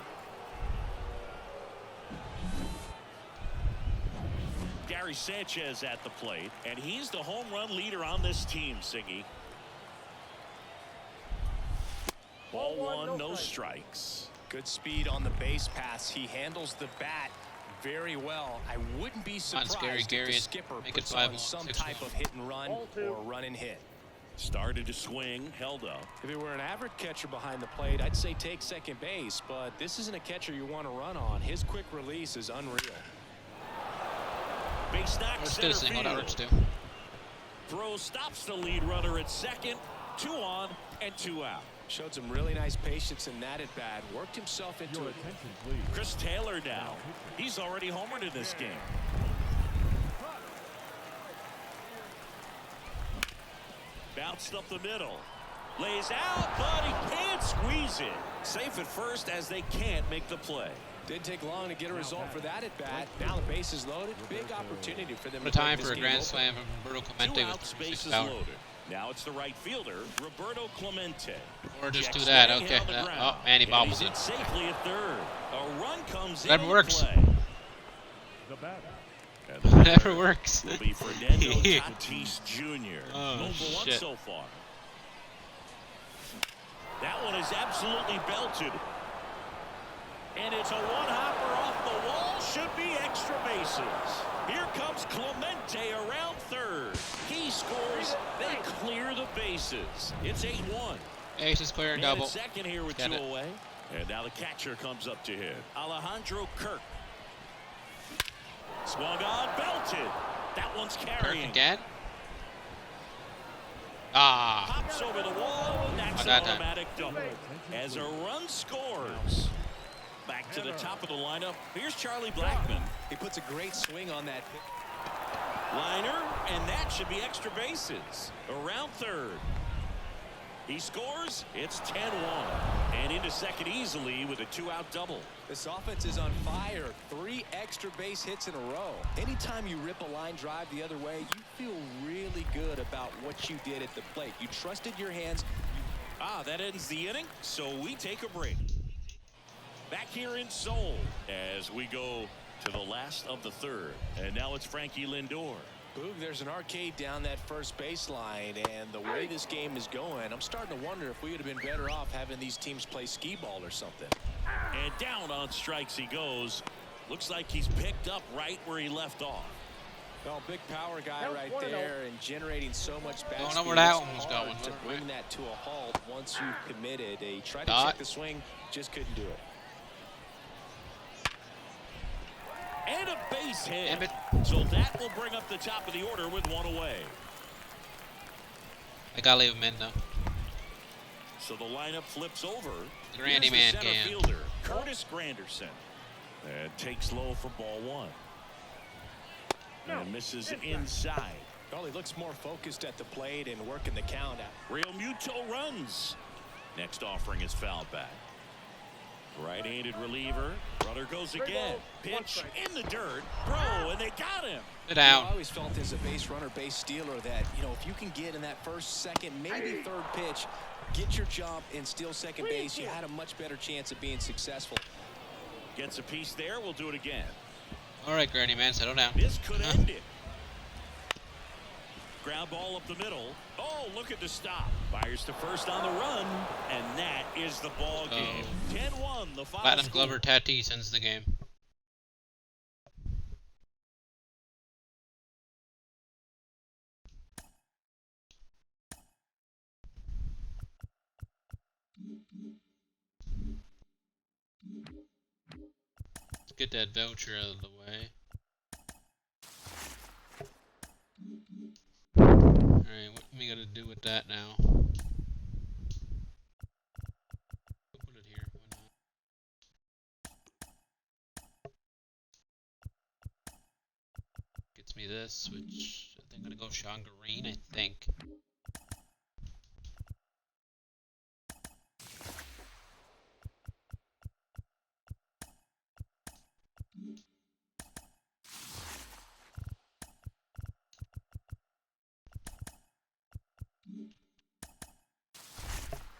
B: Gary Sanchez at the plate, and he's the home run leader on this team, Singy. Ball 1, no strikes.
C: Good speed on the base pass. He handles the bat very well. I wouldn't be surprised if the skipper puts on some type of hit and run or run and hit.
B: Started to swing, held up.
C: If it were an average catcher behind the plate, I'd say take second base, but this isn't a catcher you want to run on. His quick release is unreal.
B: Base knock
A: Let's do
B: center
A: a single, that
B: field.
A: works too.
B: Throw stops the lead runner at second. 2 on and 2 out.
C: Showed some really nice patience in that at bat. Worked himself into
D: Your
C: it.
D: attention, please.
B: Chris Taylor now. He's already homered in this game. Bounced up the middle. Lays out, but he can't squeeze it. Safe at first as they can't make the play.
C: Didn't take long to get a result for that at bat. Now the base is loaded. Big opportunity for them
A: What a
C: to
A: time
C: break
A: for a
C: this game
A: grand
C: open.
A: slam from Roberto
B: 2
A: Clemente with
B: outs,
A: 36
B: bases
A: power.
B: loaded. Now it's the right fielder, Roberto Clemente.
A: Or just
B: Check
A: do that,
B: swing,
A: okay.
B: held the
A: Oh,
B: ground.
A: man, he
B: And
A: bobbles
B: he's
A: it.
B: in safely at third. A run comes
A: Never
B: in
A: works.
B: play.
D: The batter.
B: And the
A: Never
B: batter
A: works.
B: will be Fernando Tatis Jr.
A: Oh,
B: 0 for 1
A: shit.
B: so far. That one is absolutely belted. And it's a one-hopper off the wall. Should be extra bases. Here comes Clemente around third. He scores. They clear the bases. It's 8-1.
A: Ace is clear and
B: Man at
A: double.
B: second here with
A: Get
B: 2
A: it.
B: away. And now the catcher comes up to hit. Alejandro Kirk. Swung on, belted. That one's
A: Kirk
B: carrying.
A: again? Ah.
B: Pops over the wall, and that's
A: Not
B: an
A: that time.
B: automatic double. As a run scores. Back to the top of the lineup. Here's Charlie Blackmon.
C: He puts a great swing on that pitch.
B: Liner, and that should be extra bases. Around third. He scores. It's 10-1. And into second easily with a 2-out double.
C: This offense is on fire. 3 extra base hits in a row. Anytime you rip a line drive the other way, you feel really good about what you did at the plate. You trusted your hands.
B: That ends the inning, so we take a break. Back here in Seoul as we go to the last of the third. And now it's Frankie Lindor.
C: Boog, there's an arcade down that first baseline, and the way this game is going, I'm starting to wonder if we would have been better off having these teams play skee ball or something.
B: And down on strikes he goes. Looks like he's picked up right where he left off.
C: Well, big power guy
E: That was
C: right
E: 1-0.
C: there and generating so much bat
A: Don't
C: speed.
A: know where that
C: It's
A: one was
C: hard
A: going.
C: to bring
A: Right.
C: that to a halt once you've committed. He tried to
A: Dot.
C: check the swing, just couldn't do it.
B: And a base hit.
A: Damn it.
B: So that will bring up the top of the order with 1 away.
A: I gotta leave him in though.
B: So the lineup flips over.
A: The Grandy
B: Here's the
A: man
B: center
A: can.
B: fielder, Curtis Granderson. And takes low for ball 1. And misses inside.
C: Well, he looks more focused at the plate and working the count out.
B: Real Muto runs. Next offering is fouled back. Right-handed reliever. Runner goes
E: Straight
B: again.
E: ball, 1
B: Pitch
E: strike.
B: in the dirt. Bro, and they got him.
A: Sit
C: I
A: down.
C: always felt as a base runner, base stealer that, if you can get in that first, second, maybe third pitch, get your jump and steal second base, you had a much better chance of being successful.
B: Gets a piece there. We'll do it again.
A: Alright, Granny man, settle down.
B: This could end it. Ground ball up the middle. Oh, look at the stop. Fires to first on the run. And that is the ball game. 10-1, the final
A: Platinum
B: score.
A: Glover Tatis ends the game. Let's get that voucher out of the way. Alright, what we gotta do with that now? We'll put it here, why not? Gets me this, which I think I'm gonna go Sean Green, I think.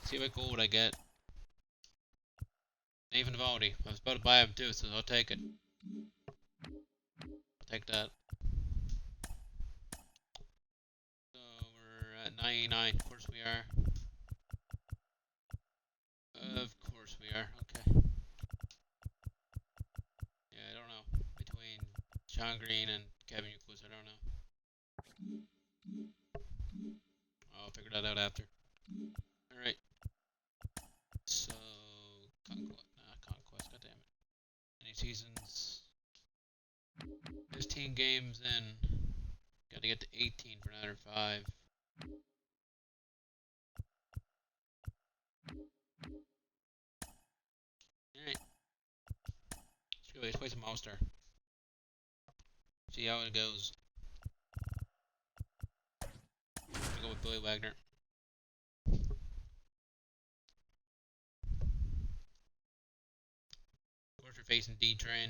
A: See what gold I get. Nathan Valdi. I was about to buy him too, so I'll take it. I'll take that. So we're at 99. Of course we are. Of course we are. Okay. Yeah, I don't know. Between Sean Green and Kevin Youkilis, I don't know. I'll figure it out. that out after. Alright. So, Conquest, goddammit. Any seasons? 15 games in. Gotta get to 18 for another 5. Alright. Let's play some All-Star. See how it goes. I'll go with Billy Wagner. Of course, we're facing D-Train.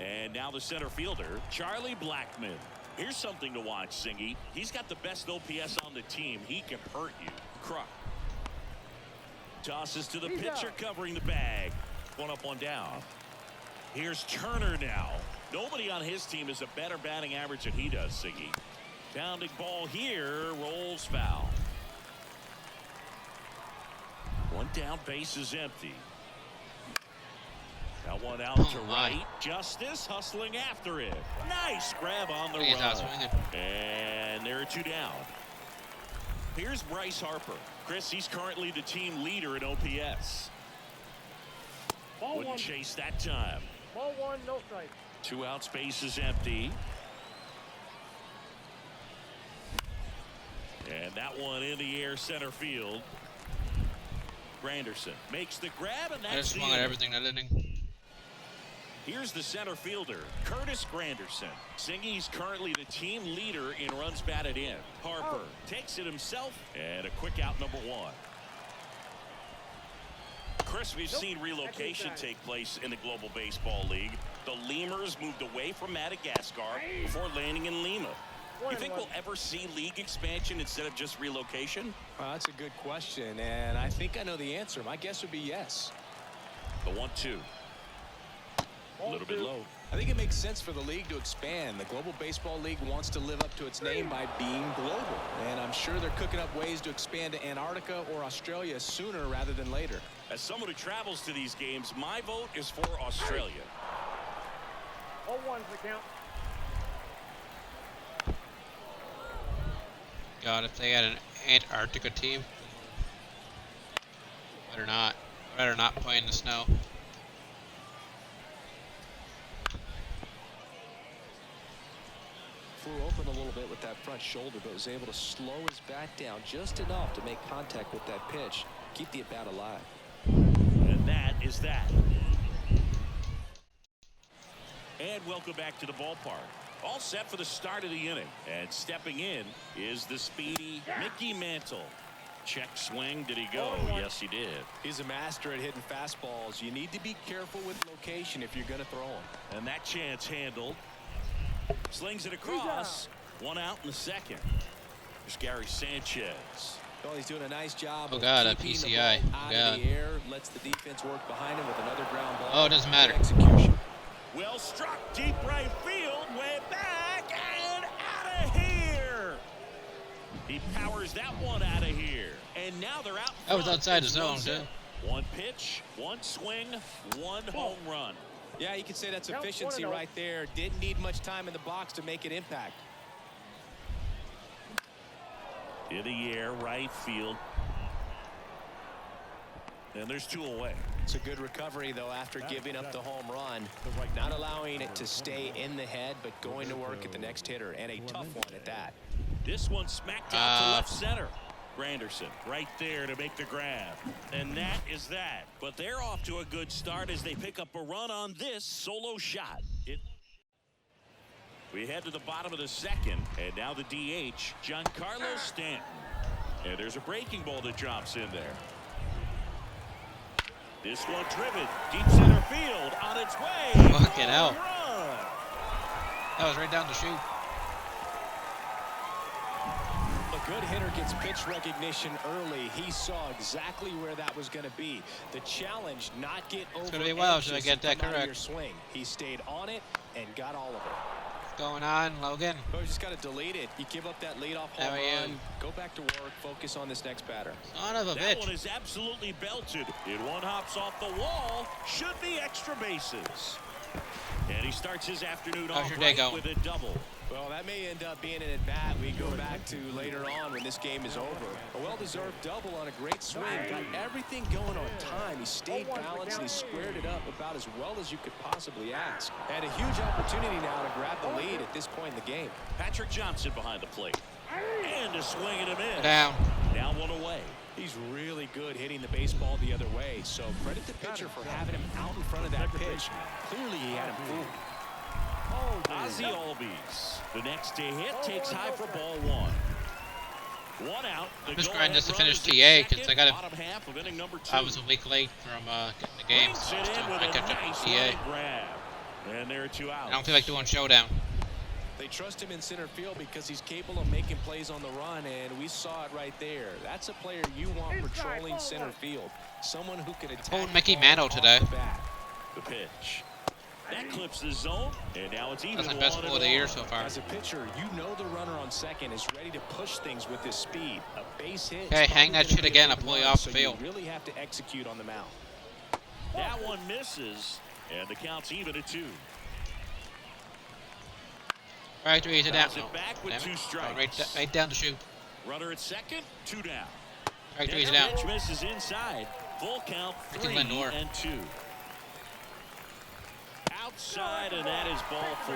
B: And now the center fielder, Charlie Blackmon. Here's something to watch, Singy. He's got the best OPS on the team. He can hurt you. Kruk tosses to the pitcher, covering the bag. One up, one down. Here's Turner now. Nobody on his team has a better batting average than he does, Singy. Pounding ball here, rolls foul. One down, base is empty. That one out to right. Justice hustling after it. Nice grab on the run. And there are 2 down. Here's Bryce Harper. Chris, he's currently the team leader in OPS. Wouldn't chase that time.
E: Ball 1, no strike.
B: 2 outs, base is empty. And that one in the air, center field. Granderson makes the grab, and that's
A: I just swung at everything that inning.
B: Here's the center fielder, Curtis Granderson. Singy's currently the team leader in runs batted in. Harper takes it himself, and a quick out, number 1. Chris, we've seen relocation take place in the Global Baseball League. The Lemurs moved away from Madagascar before landing in Lima. You think we'll ever see league expansion instead of just relocation?
C: That's a good question, and I think I know the answer. My guess would be yes.
B: The 1-2. A little bit low.
C: I think it makes sense for the league to expand. The Global Baseball League wants to live up to its name by being global, and I'm sure they're cooking up ways to expand to Antarctica or Australia sooner rather than later.
B: As someone who travels to these games, my vote is for Australia.
E: 0-1 for the count.
A: God, if they had an Antarctica team, better not play in the snow.
C: Flew open a little bit with that front shoulder, but was able to slow his bat down just enough to make contact with that pitch, keep the at-bat alive.
B: And that is that. And welcome back to the ballpark. All set for the start of the inning. And stepping in is the speedy Mickey Mantle. Check swing. Did he go? Yes, he did.
C: He's a master at hitting fastballs. You need to be careful with location if you're going to throw them.
B: And that chance handled. Slings it across. 1 out in the second. There's Gary Sanchez.
C: Well, he's doing a nice job.
A: Oh God, a
C: keeping
A: PCI.
C: the ball out of the air, lets the defense work behind him with another ground ball.
A: Oh, it doesn't matter.
C: Execution.
B: Well struck, deep right field, way back and out of here. He powers that one out of here, and now they're out.
A: That was outside the zone, too.
B: 1 pitch, 1 swing, 1 home run.
C: Yeah, you can say that's efficiency right there. Didn't need much time in the box to make it impact.
B: In the air, right field. And there's 2 away.
C: It's a good recovery, though, after giving up the home run. Not allowing it to stay in the head, but going to work at the next hitter, and a tough one at that.
B: This one smacked out to left center. Granderson right there to make the grab. And that is that. But they're off to a good start as they pick up a run on this solo shot. We head to the bottom of the second, and now the DH, Giancarlo Stanton. And there's a breaking ball that drops in there. This one driven deep center field on its way.
A: Fucking hell.
B: Run.
A: That was right down the chute.
C: A good hitter gets pitch recognition early. He saw exactly where that was going to be. The challenge, not get over.
A: It's going to be wild. Should I get that correct?
C: Swing. He stayed on it and got all of it.
A: What's going on, Logan?
C: But we just got to delete it. You give up that leadoff home run. Go back to work. Focus on this next batter.
A: Son of a
B: That
A: bitch.
B: one is absolutely belted. It one hops off the wall. Should be extra bases. And he starts his afternoon
A: How's
B: off
A: your day
B: right
A: going?
B: with a double.
C: Well, that may end up being an at-bat we go back to later on when this game is over. A well-deserved double on a great swing. Got everything going on time. He stayed balanced and he squared it up about as well as you could possibly ask. And a huge opportunity now to grab the lead at this point in the game.
B: Patrick Johnson behind the plate. And a swing and a miss.
A: Down.
B: Now one away.
C: He's really good hitting the baseball the other way, so credit the pitcher for having him out in front of that pitch. Clearly he had him fooled.
B: Ozzie Albies, the next to hit, takes high for ball one. One out.
A: I'm just grinding this to finish TA because I got
B: bottom half of inning number 2.
A: I was a week late from getting the game, so
B: Brings it in with
A: I
B: a
A: catch up
B: nice
A: with TA.
B: line grab. And there are 2 outs.
A: I don't feel like doing showdown.
C: They trust him in center field because he's capable of making plays on the run, and we saw it right there. That's a player you want patrolling center field. Someone who can attack.
A: Pulled Mickey
C: the ball
A: Mantle
C: off
A: today.
C: the bat.
B: The pitch. That clips the zone, and now it's even.
A: That's my best pull of the year so far.
C: As a pitcher, you know the runner on second is ready to push things with his speed. A base hit.
A: Okay,
C: is
A: hang
C: probably
A: that
C: gonna
A: shit
C: be a
A: again,
C: big
A: I'll pull you
C: run,
A: off the
C: so
A: field.
C: You really have to execute on the mound.
B: That one misses, and the count's even at 2.
A: Right, 3 is it down.
B: Bounce it back with
A: Damn
B: 2
A: it.
B: strikes.
A: Right down the chute.
B: Runner at second, 2 down.
A: Right, 3 is it
B: Next
A: down.
B: pitch misses inside. Full count,
A: Freaking
B: 3
A: Lindor.
B: and 2. Outside, and that is ball 4.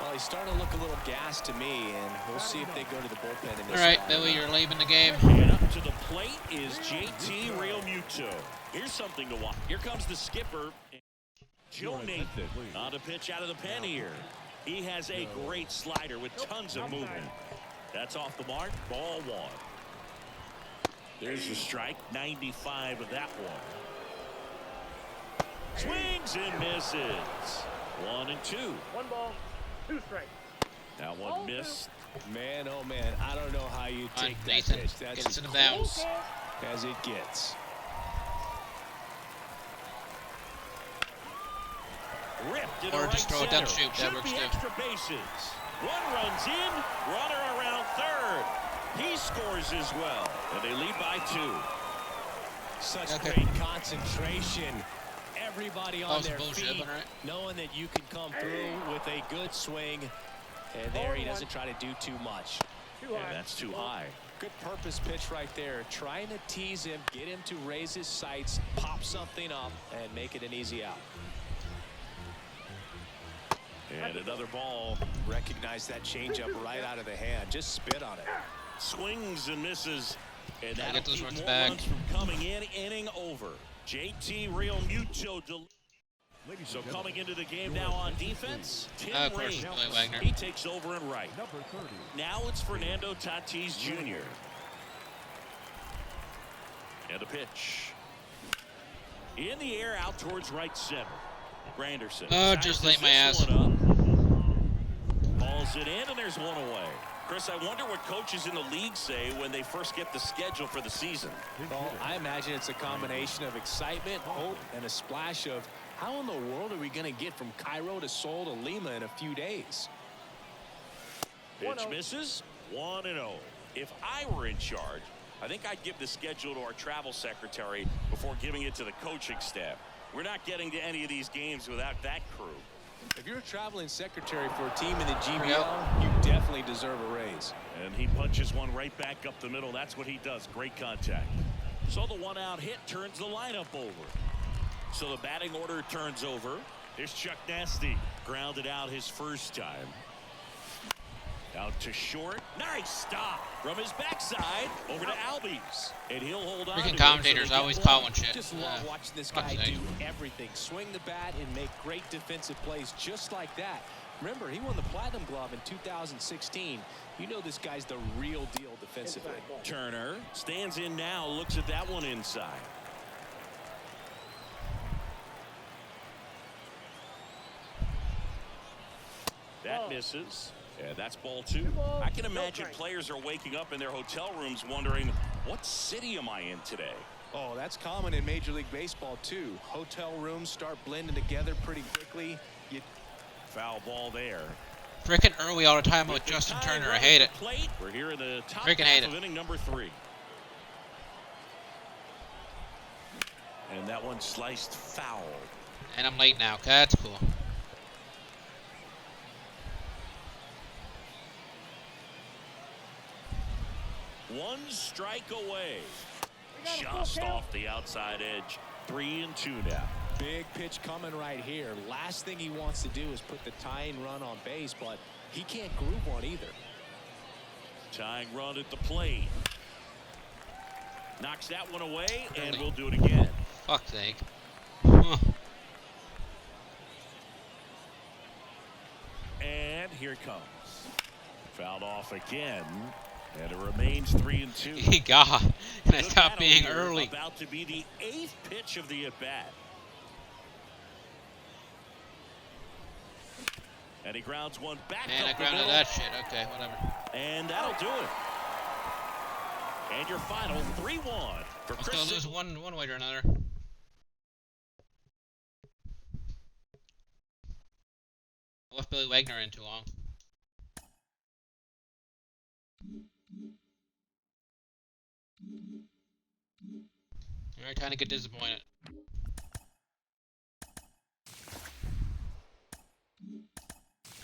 C: Well, he's starting to look a little gassed to me, and we'll see if they go to the bullpen in this.
A: All right,
C: one.
A: Billy, you're leaving the game.
B: And up to the plate is JT Realmuto. Here's something to watch. Here comes the skipper, Joe Nathan, on a pitch out of the pen here. He has a great slider with tons of movement. That's off the mark. Ball 1. There's the strike. 95 of that one. Swings and misses. 1 and 2.
E: 1 ball, 2 strikes.
B: That one missed.
C: Man, oh man, I don't know how you take that
A: Nathan
C: pitch. That's
A: gets
C: as
A: in the bounce.
C: close as it gets.
B: Ripped in
A: Or
B: the
A: just
B: right
A: throw it down the
B: center.
A: chute. That
B: Should
A: works
B: be
A: too.
B: extra bases. One runs in. Runner around third. He scores as well. And they lead by 2.
C: Such
A: Okay.
C: great concentration. Everybody on
A: was
C: their
A: bullshit,
C: feet,
A: but all right.
C: knowing that you can come through with a good swing. And there he doesn't try to do too much.
E: Too high.
B: And that's too high.
C: Good purpose pitch right there. Trying to tease him, get him to raise his sights, pop something up, and make it an easy out.
B: And another ball.
C: Recognize that changeup right out of the hand. Just spit on it.
B: Swings and misses. And
A: Gotta
B: that'll
A: get those
B: keep
A: runs
B: more
A: back.
B: runs from coming in. Inning over. JT Realmuto. So coming into the game now on defense, Tim
A: Of course,
B: Raines.
A: Billy Wagner.
B: He takes over and right.
D: Number 30.
B: Now it's Fernando Tatis Jr. And a pitch. In the air out towards right center. Granderson.
A: Just late my
B: Sizes
A: ass.
B: this one up. Balls it in, and there's one away. Chris, I wonder what coaches in the league say when they first get the schedule for the season.
C: Well, I imagine it's a combination of excitement, hope, and a splash of how in the world are we going to get from Cairo to Seoul to Lima in a few days?
B: Pitch
E: 1-0.
B: misses. 1-0. If I were in charge, I think I'd give the schedule to our travel secretary before giving it to the coaching staff. We're not getting to any of these games without that crew.
C: If you're a traveling secretary for a team in the
A: we
C: GBL,
A: go.
C: you definitely deserve a raise.
B: And he punches one right back up the middle. That's what he does. Great contact. So the 1-out hit turns the lineup over. So the batting order turns over. Here's Chuck Nasty. Grounded out his first time. Out to short. Nice stop from his backside over to Albies. And he'll hold on.
A: Freaking
B: to it
A: commentators
B: so they
A: always
B: get one.
A: calling shit.
C: Just love watching this
A: fuck's
C: guy
A: sake.
C: do everything. Swing the bat and make great defensive plays just like that. Remember, he won the Platinum Glove in 2016. You know this guy's the real deal defensively.
E: Inside ball.
B: Turner stands in now. Looks at that one inside. That misses. And that's ball 2.
E: balls,
B: I can
E: no
B: imagine
E: strikes.
B: players are waking up in their hotel rooms wondering, what city am I in today?
C: Oh, that's common in Major League Baseball, too. Hotel rooms start blending together pretty quickly.
B: Foul ball there.
A: Freaking early all the time with
B: the
A: Justin
B: tying
A: Turner. I
B: run
A: hate
B: at
A: it.
B: the plate, we're here in the top
A: Freaking
B: half
A: hate
B: of
A: it.
B: inning number 3. And that one sliced foul.
A: And I'm late now. Okay, that's cool.
B: One strike away.
E: We got a full
B: Just
E: count.
B: off the outside edge. 3-2 now.
C: Big pitch coming right here. Last thing he wants to do is put the tying run on base, but he can't groove one either.
B: Tying run at the plate. Knocks that one away, and we'll do it again.
A: Fuck's sake. Huh.
B: And here it comes. Fouled off again, and it remains 3-2.
A: He got. And I
B: Good
A: stopped
B: battle
A: being
B: here,
A: early.
B: About to be the 8th pitch of the at-bat. And he grounds one back
A: And I
B: up the
A: grounded
B: middle.
A: that shit. Okay, whatever.
B: And that'll do it. And your final 3-1 for
A: Let's
B: Chris
A: go lose
B: Singleton.
A: one way or another. I left Billy Wagner in too long. Alright, time to get disappointed.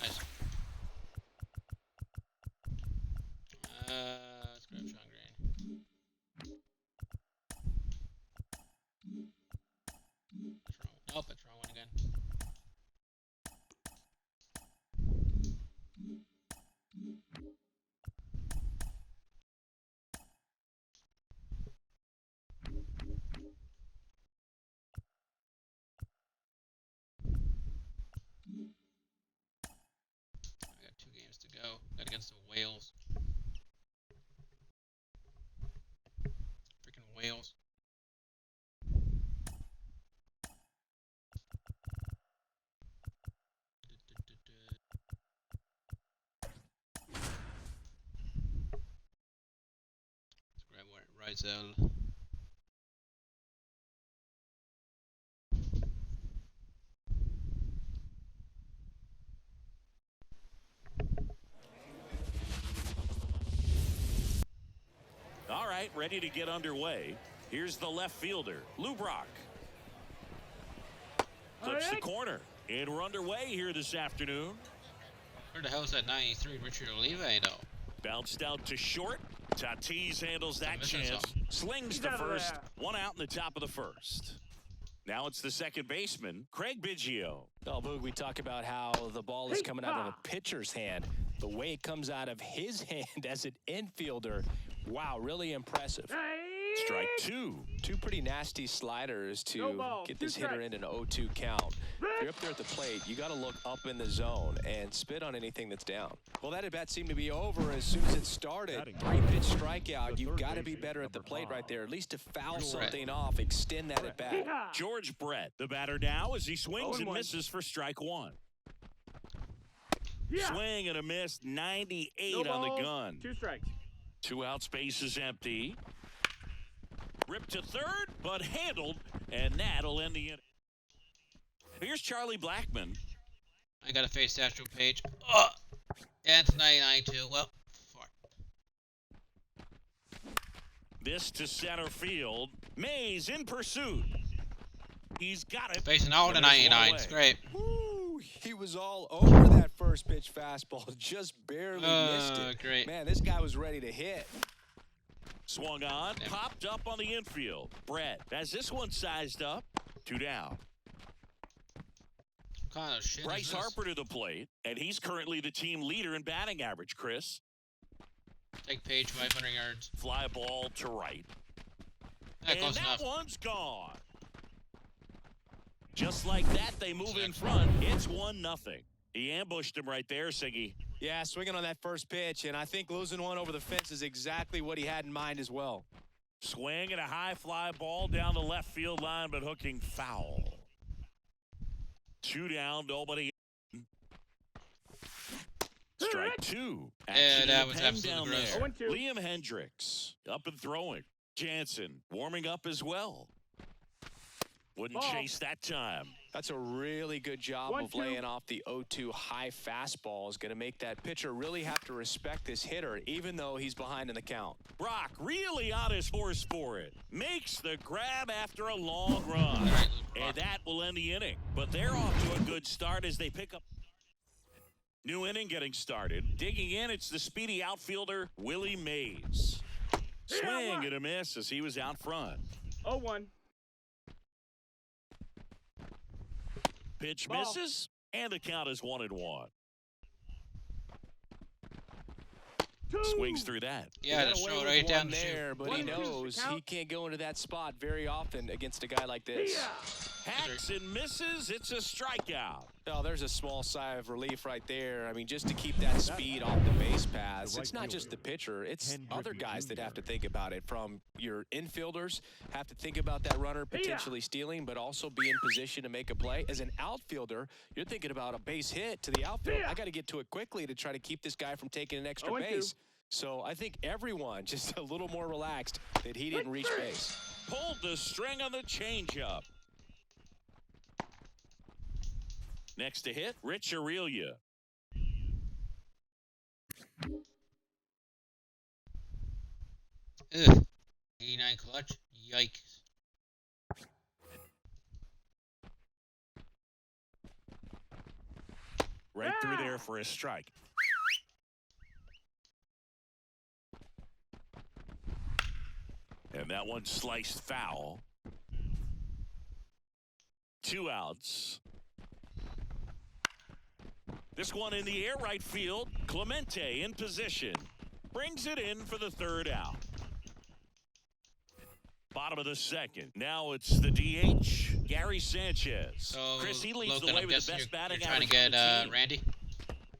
A: Nice. Let's grab Sean Green. That's wrong. Nope, that's wrong one again. I got 2 games to go. Got against the Whales. Freaking Whales. Let's grab Rizel.
B: All right, ready to get underway. Here's the left fielder, Lou Brock. Flips the
E: Alright.
B: corner. And we're underway here this afternoon.
A: Where the hell is that 93 Richard Olive, though?
B: Bounced out to short. Tatis handles that
A: missing
B: chance.
A: something.
B: Slings
E: He's
B: to
E: out of
B: first.
E: there.
B: One out in the top of the first. Now it's the second baseman, Craig Biggio.
C: Oh, Boog, we talk about how the ball is coming out of a pitcher's hand. The way it comes out of his hand as an infielder, wow, really impressive.
B: Strike 2.
C: Two pretty nasty sliders to
E: No ball,
C: get
E: 2
C: this hitter
E: strikes.
C: in an 0-2 count. If you're up there at the plate, you got to look up in the zone and spit on anything that's down. Well, that at-bat seemed to be over as soon as it started. High pitch strikeout. You've got to be better at the plate right there, at least to foul something off, extend that at-bat.
B: George Brett, the batter now as he swings and
E: 0-1.
B: misses for strike 1.
E: Yeah.
B: Swing and a miss, 98
E: No
B: on the
E: balls,
B: gun.
E: 2 strikes.
B: 2 out, space is empty. Ripped to third, but handled, and that'll end the inning. Here's Charlie Blackmon.
A: I gotta face Astro Page. Ugh! Yeah, it's 99 too. Well, fuck.
B: This to center field. Mays in pursuit. He's got it.
A: Facing all the
B: And there's one
A: 99s.
B: away.
A: Great.
C: Woo, he was all over that first pitch fastball, just barely missed it.
A: Great.
C: Man, this guy was ready to hit.
B: Swung on,
A: Damn.
B: popped up on the infield. Brett has this one sized up. 2 down.
A: What kind of shit
B: Bryce
A: is this?
B: Harper to the plate, and he's currently the team leader in batting average, Chris.
A: Take Page 500 yards.
B: Fly ball to right.
A: Yeah,
B: And
A: close
B: that
A: enough.
B: one's gone. Just like that, they move in front. It's 1-0. He ambushed him right there, Siggy.
C: Yeah, swinging on that first pitch, and I think losing one over the fence is exactly what he had in mind as well.
B: Swing and a high fly ball down the left field line, but hooking foul. 2 down, nobody. Strike 2.
A: Yeah,
B: Action in
A: that
B: the
A: was
B: pen
A: absolutely
B: down
A: gross.
B: there.
E: 0-2.
B: Liam Hendricks up and throwing. Jansen warming up as well. Wouldn't
E: Ball.
B: chase that time.
C: That's a really good job of laying off the 0-2 high fastball. Is going to make that pitcher really have to respect this hitter, even though he's behind in the count.
B: Brock really on his horse for it. Makes the grab after a long run.
A: Alright,
B: And that will end the inning. But they're off to a good start as they pick up. New inning getting started. Digging in, it's the speedy outfielder, Willie Mays. Swing and a miss as he was out front.
E: 0-1.
B: Pitch
E: Ball.
B: misses, and the count is 1-1. Swings through that.
A: yeah,
C: Got
A: just
C: away
A: throw it
C: with
A: right down
C: one
A: the chute.
C: there, but he
E: 1-2
C: knows
E: count.
C: he can't go into that spot very often against a guy like this.
B: Hacks and misses. It's a strikeout.
C: Oh, there's a small sigh of relief right there. I mean, just to keep that speed off the base paths.
D: The
C: It's
D: right
C: not just the
D: fielder,
C: pitcher. It's
D: Hendrick
C: other guys that have to
D: Jr.
C: think about it. From your infielders have to think about that runner potentially stealing, but also be in position to make a play. As an outfielder, you're thinking about a base hit to the outfield. I got to get to it quickly to try to keep this guy from taking an extra
E: 0-2.
C: base. So I think everyone just a little more relaxed that he didn't reach base.
B: Pulled the string on the changeup. Next to hit, Rich Aurelia.
A: Ugh. 89 clutch. Yikes.
B: Right through there for a strike. And that one sliced foul. 2 outs. This one in the air right field. Clemente in position. Brings it in for the 3rd out. Bottom of the 2nd. Now it's the DH, Gary Sanchez.
A: So,
B: Chris, he leads
A: Logan,
B: the way
A: I'm
B: with the
A: guessing
B: best
A: you're
B: batting
A: trying to
B: average on
A: get
B: the team.
A: Randy.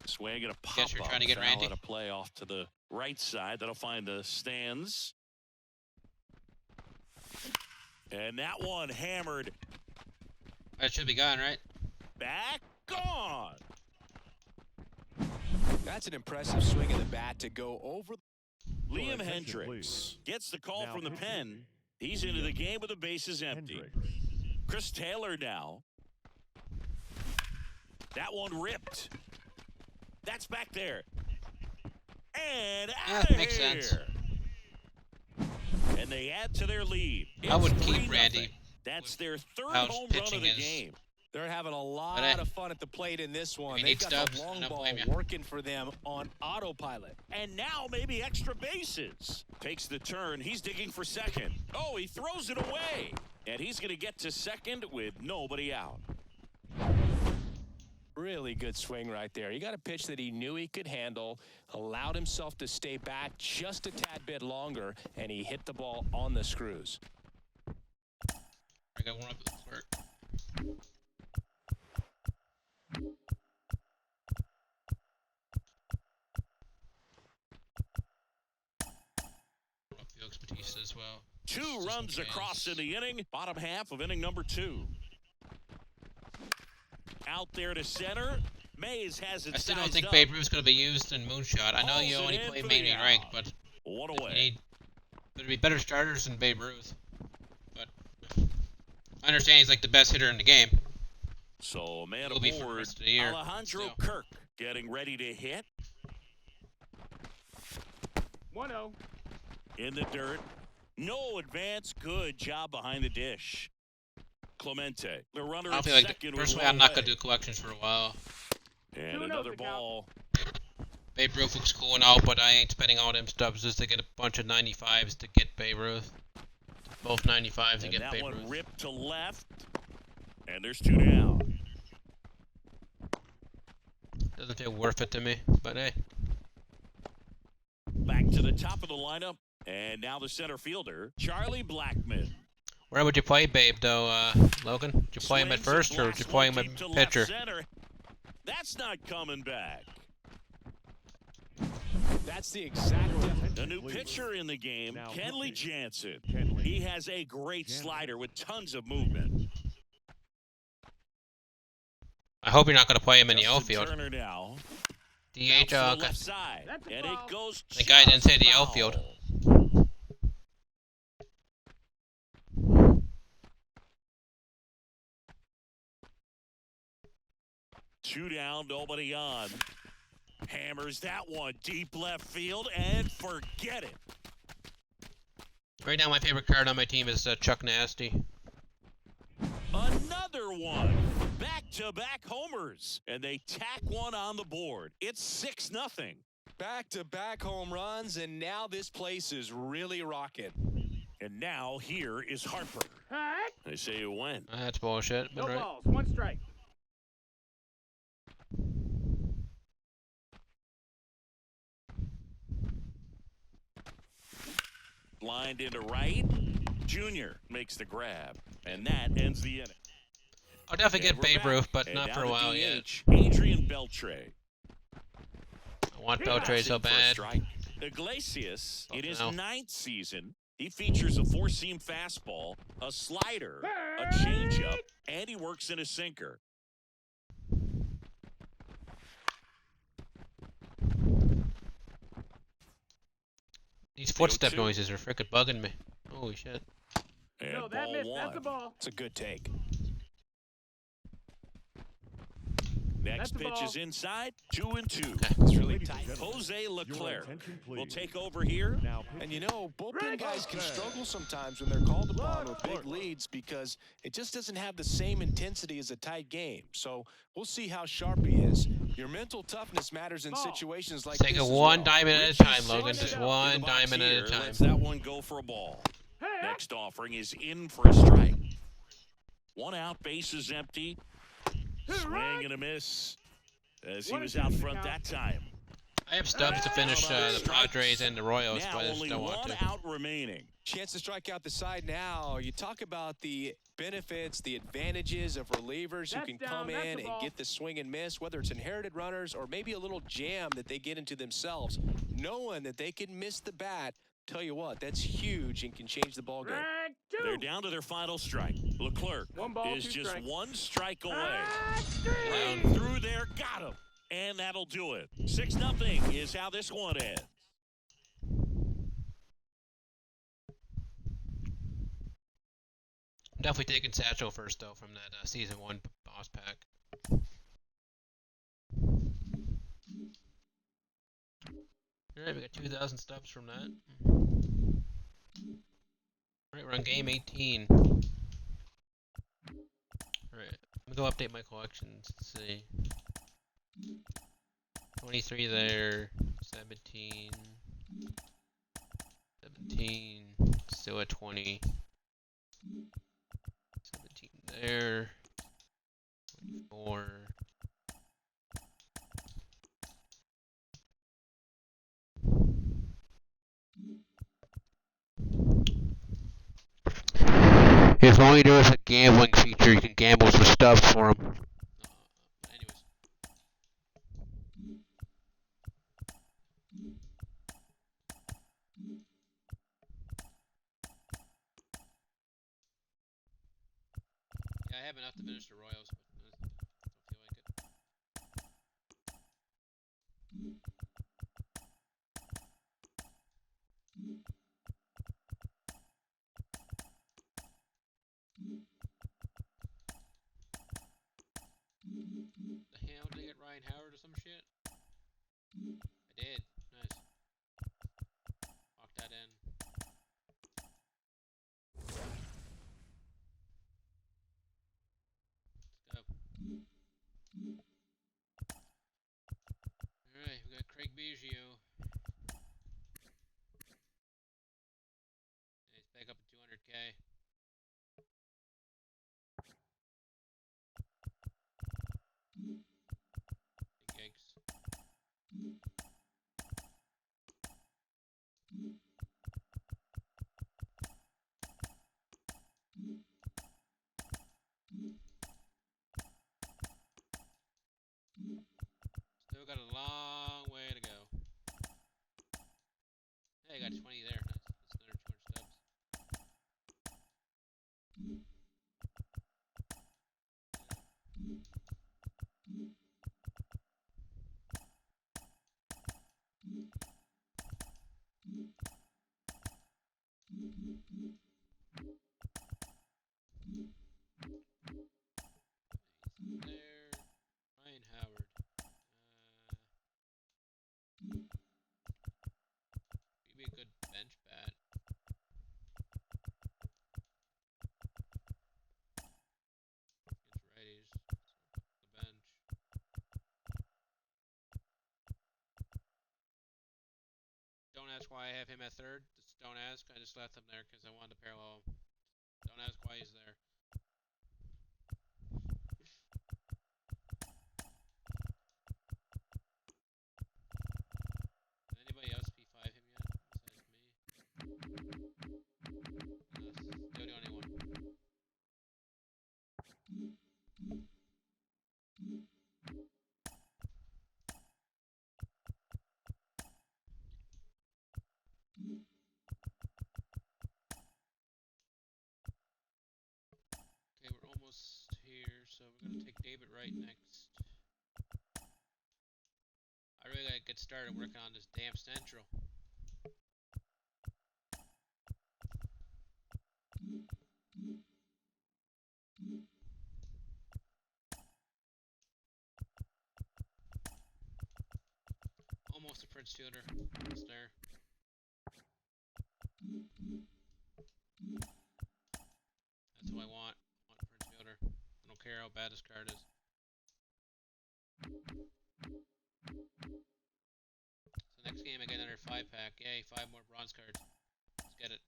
B: Swing and a pop
A: Guess you're
B: up.
A: trying to get
B: Foul
A: Randy.
B: and a play off to the right side. That'll find the stands. And that one hammered
A: That should be gone, right?
B: back on.
C: That's an impressive swing of the bat to go over.
B: Liam
D: attention,
B: Hendricks
D: please.
B: gets the call
D: Now
B: from the
D: pitching,
B: pen. He's into the game with the bases empty.
D: Hendricks.
B: Chris Taylor now. That one ripped. That's back there. And out
A: That
B: of
A: makes
B: here.
A: sense.
B: And they add to their lead.
A: I would
B: It's
A: keep
B: 3-0.
A: Randy.
B: That's their 3rd
A: How's
B: home run of
A: pitching
B: the
A: is-
B: game.
C: They're having a lot
A: But,
C: of fun at the plate in this one.
A: we
C: They've
A: need
C: got
A: Stubbs.
C: the
A: I
C: long
A: don't
C: ball
A: blame ya.
C: working for them on autopilot.
B: And now maybe extra bases. Takes the turn. He's digging for second. Oh, he throws it away. And he's going to get to second with nobody out.
C: Really good swing right there. He got a pitch that he knew he could handle, allowed himself to stay back just a tad bit longer, and he hit the ball on the screws.
A: I got one up at the clerk. Field expertise as well.
B: 2
A: Just in
B: runs
A: case.
B: across in the inning. Bottom half of inning number 2. Out there to center. Mays has it
A: I still don't
B: sized
A: think
B: up.
A: Babe Ruth's going to be used in Moonshot. I know
B: Hauls
A: you
B: it
A: only
B: in
A: play
B: for the
A: mainly
B: out.
A: ranked, but
B: One
A: you
B: away.
A: need there'd be better starters than Babe Ruth. But I understand he's like the best hitter in the game.
B: So a man
A: Will be for the
B: aboard.
A: rest of the year,
B: Alejandro
A: still.
B: Kirk getting ready to hit
E: 1-0.
B: in the dirt. No advance. Good job behind the dish. Clemente, the runner
A: I
B: at
A: feel like
B: second. with
A: personally,
B: one
A: I'm not
B: away.
A: going to do collections for a while.
B: And
E: 2-0
B: another
E: the count.
B: ball.
A: Babe Ruth looks cool and all, but I ain't spending all them stubs just to get a bunch of 95s to get Babe Ruth. Both 95s to
B: And
A: get
B: that
A: Babe
B: one
A: Ruth.
B: ripped to left. And there's 2 down.
A: Doesn't feel worth it to me, but hey.
B: Back to the top of the lineup. And now the center fielder, Charlie Blackmon.
A: Where would you play Babe, though, Logan? Would you play him at
B: Swings and
A: first, or would you
B: blasts
A: play
B: one
A: him
B: deep
A: at
B: to left
A: pitcher?
B: center. That's not coming back.
C: That's the exact
B: A new pitcher in the game,
D: Now
B: Kenley
D: pitching.
B: Jansen.
D: Kenley.
B: He has a great
D: Jansen.
B: slider with tons of movement.
A: I hope you're not going to play him in the
B: Justin
A: outfield.
B: Turner now.
A: DH,
B: Bounce to the left side.
E: That's a
B: And
E: foul.
B: it goes
A: The guy didn't say the
B: just
A: outfield.
B: foul. 2 down, nobody on. Hammers that one deep left field and forget it.
A: Right now, my favorite card on my team is Chuck Nasty.
B: Another one. Back-to-back homers. And they tack one on the board. It's 6-0.
C: Back-to-back home runs, and now this place is really rocking.
B: And now here is Harper.
E: Hut.
B: They say you win.
A: That's bullshit.
E: No
A: But right.
E: balls. 1 strike.
B: Lined into right. Junior makes the grab. And that ends the inning.
A: I'll definitely
B: And
A: get
B: we're
A: Babe
B: back.
A: Ruth, but
B: And
A: not
B: down
A: for a
B: to
A: while yet.
B: DH, Adrian Beltre.
A: I want Beltre so
B: For a
A: bad.
B: strike. Iglesias, in his
A: no.
B: 9th season, he features a 4-seam fastball, a slider, a changeup, and he works in a sinker.
A: These footstep
B: 0-2.
A: noises are freaking bugging me. Holy shit.
B: And
E: No, that
B: ball
E: missed.
B: 1.
E: That's the ball.
C: It's a good take.
B: Next
E: That's the
B: pitch
E: ball.
B: is inside, 2-2.
C: It's really
D: Ladies
C: tight.
D: and gentlemen,
B: Jose
D: your
B: Leclerc
D: attention,
B: will
D: please.
B: take over here.
D: Now,
C: And you know, bullpen
E: Right.
C: guys can
D: Okay.
C: struggle sometimes when they're called upon with big
D: Look.
C: leads because it just doesn't have the same intensity as a tight game. So we'll see how sharp he is. Your mental toughness matters in
E: Ball.
C: situations like
A: Take
C: this
A: it
C: as
A: one
C: well.
A: diamond at a
B: Richie
A: time, Logan.
B: Sexton
A: Just
B: in the
A: one
B: box
A: diamond at
B: here
A: a time.
B: lets that one go for a ball.
E: Hey,
B: Next offering is in for a strike. 1 out, bases empty. Swing and a miss as he
E: One
B: was
E: and
B: out
E: two
B: front
E: count.
B: that time.
A: I have stubs to finish the Padres and the Royals,
B: Now
A: but I just
B: only
A: don't want
B: 1
A: to.
B: out remaining.
C: Chance to strike out the side now. You talk about the benefits, the advantages of relievers who
E: That's
C: can
E: down,
C: come
E: that's
C: in
E: the
C: and
E: ball.
C: get the swing and miss, whether it's inherited runners or maybe a little jam that they get into themselves. Knowing that they can miss the bat, tell you what, that's huge and can change the ball game.
E: strike
B: They're
E: 2.
B: down to their final strike. Leclerc
E: 1 ball,
B: is
E: 2
B: just
E: strikes.
B: 1 strike away.
E: Strike
B: Right through there, got him. And that'll do it. 6-0 is how this one ends.
A: I'm definitely taking Satchel first, though, from that Season 1 boss pack. Alright, we got 2,000 stubs from that. Alright, we're on game 18. Alright, I'm gonna go update my collections. Let's see. 23 there. 17. 17. Still at 20. 17 there. 24. As long as there is a gambling feature, you can gamble for stuff for them. Anyways. Yeah, I have enough to finish the Royals, but I don't feel like it. The hell, did I get Ryan Howard or some shit? I did. Nice. Lock that in. Let's go. Alright, we got Craig Biggio. He's back up at 200K. Big yikes. Still got a long way to go. Hey, I got 20 there. Nice. That's another 200 stubs. There. Ryan Howard. I have him at third. Just don't ask. I just left him there because I wanted to parallel him. Don't ask why he's there. Did anybody else P5 him yet besides me? Still the only one. Okay, we're almost here, so we're gonna take David Wright next. I really gotta get started working on this damn central. Almost a Prince Fielder. Almost there. That's who I want. I want Prince Fielder. I don't care how bad this card is. So next game I get another 5-pack. Yay, 5 more bronze cards. Let's get it.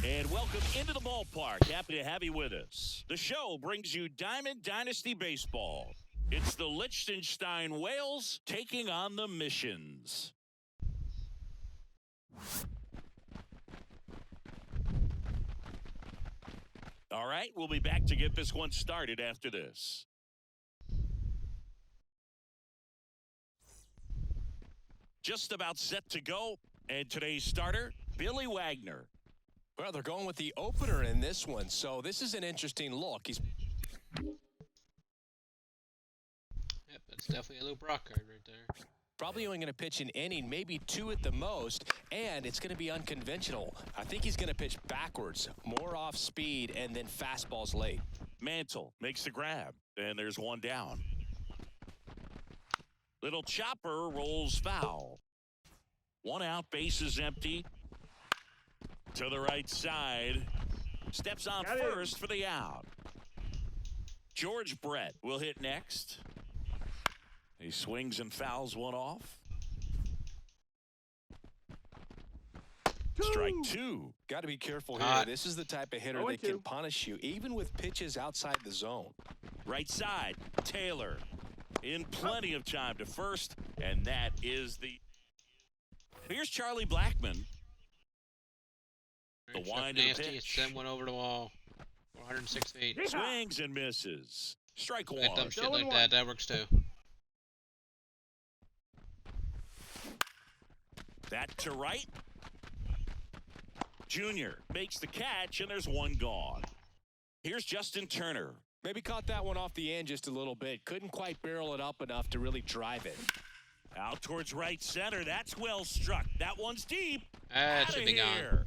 B: And welcome into the ballpark. Happy to have you with us. The show brings you Diamond Dynasty Baseball. It's the Liechtenstein Whales taking on the Missions. All right, we'll be back to get this one started after this. Just about set to go. And today's starter, Billy Wagner.
C: Well, they're going with the opener in this one, so this is an interesting look. He's
A: Yep, that's definitely a Lou Brock card right there.
C: probably only going to pitch an inning, maybe 2 at the most, and it's going to be unconventional. I think he's going to pitch backwards, more off speed, and then fastballs late.
B: Mantle makes the grab, and there's one down. Little chopper rolls foul. 1 out, base is empty. To the right side. Steps on first for the out. George Brett will hit next. He swings and fouls one off. Strike 2.
C: Got to be careful here. This is the type of hitter that can punish you, even with pitches outside the zone.
B: Right side, Taylor. In plenty of time to first, and that is the... Here's Charlie Blackmon. The wind of the
A: Nasty,
B: pitch.
A: send one over the wall. 406 feet.
B: Swings and misses. Strike
A: Like
B: one.
A: dumb shit like that. That works too.
B: That to right. Junior makes the catch, and there's one gone. Here's Justin Turner.
C: Maybe caught that one off the end just a little bit. Couldn't quite barrel it up enough to really drive it.
B: Out towards right center. That's well struck. That one's deep.
A: That
B: Outta
A: should be
B: here.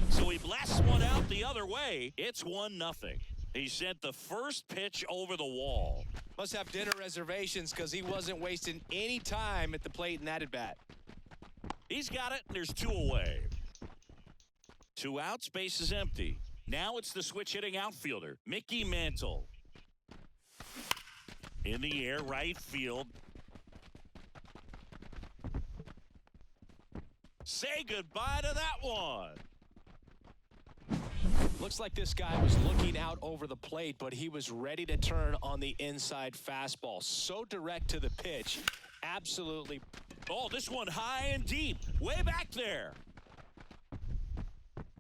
B: So he blasts one out the other way. It's 1-0. He sent the first pitch over the wall.
C: Must have dinner reservations because he wasn't wasting any time at the plate in that at-bat.
B: He's got it, and there's 2 away. 2 outs, base is empty. Now it's the switch-hitting outfielder, Mickey Mantle. In the air, right field. Say goodbye to that one.
C: Looks like this guy was looking out over the plate, but he was ready to turn on the inside fastball. So direct to the pitch. Absolutely.
B: Oh, this one high and deep. Way back there.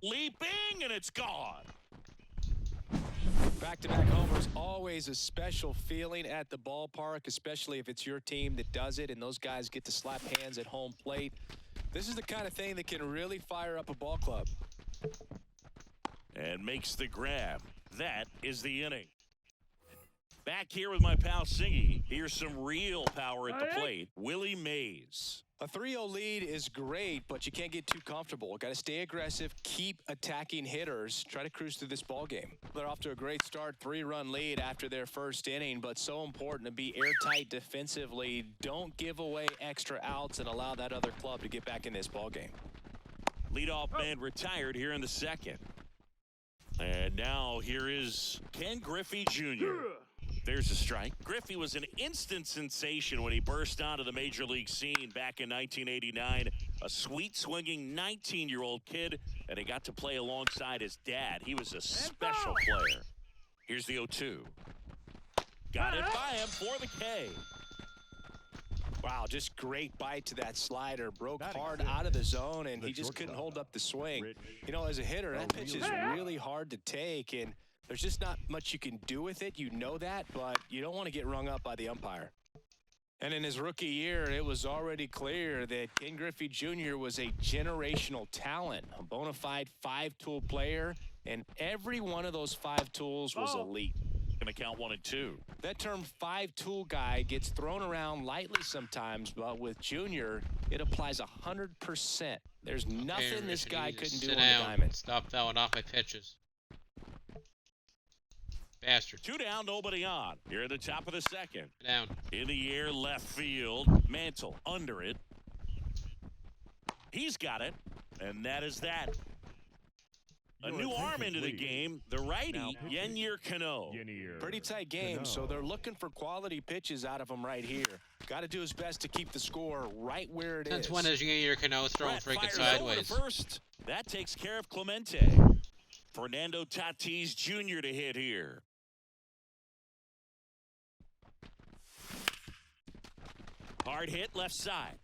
B: Leaping, and it's gone.
C: Back-to-back homers, always a special feeling at the ballpark, especially if it's your team that does it and those guys get to slap hands at home plate. This is the kind of thing that can really fire up a ball club.
B: and makes the grab. That is the inning. Back here with my pal Singy. Here's some real power at the plate. Willie Mays.
C: A 3-0 lead is great, but you can't get too comfortable. Got to stay aggressive, keep attacking hitters, try to cruise through this ball game. They're off to a great start, 3-run lead after their first inning, but so important to be airtight defensively. Don't give away extra outs and allow that other club to get back in this ball game.
B: Leadoff man retired here in the second. And now here is Ken Griffey Jr. There's a strike. Griffey was an instant sensation when he burst onto the major league scene back in 1989. A sweet swinging 19-year-old kid, and he got to play alongside his dad. He was a special player. Here's the 0-2. Got it by him for the K.
C: Wow, just great bite to that slider. Broke
D: Batting
C: hard
D: fifth,
C: out of the zone, and
D: the
C: he just couldn't hold
D: shortstop,
C: up the swing.
D: Rich
C: You know, as a hitter, that pitch is
D: Aurelius.
C: really hard to take, and there's just not much you can do with it. You know that, but you don't want to get rung up by the umpire. And in his rookie year, it was already clear that Ken Griffey Jr. was a generational talent, a bona fide five-tool player, and every one of those five tools was elite.
B: Going to count 1 and 2.
C: That term five-tool guy gets thrown around lightly sometimes, but with Junior, it applies 100%. There's nothing this
A: Richard,
C: guy
A: you just
C: couldn't do
A: sit
C: on the
A: down.
C: diamond.
A: Stop throwing off my pitches. Bastard.
B: 2 down, nobody on. Here at the top of the second.
A: Sit down.
B: In the air, left field. Mantle under it. He's got it, and that is that. A
D: Your
B: new arm
D: attention,
B: into the
D: please.
B: game, the righty,
D: Now pitching.
B: Yennier Cano.
D: Yennier
C: Pretty tight game, so
D: Cano.
C: they're looking for quality pitches out of him right here. Got to do his best to keep the score right where it is.
A: Since when is your Cano throwing
B: Brett
A: freaking
B: fires over to
A: sideways?
B: first. That takes care of Clemente. Fernando Tatis Jr. to hit here. Hard hit left side.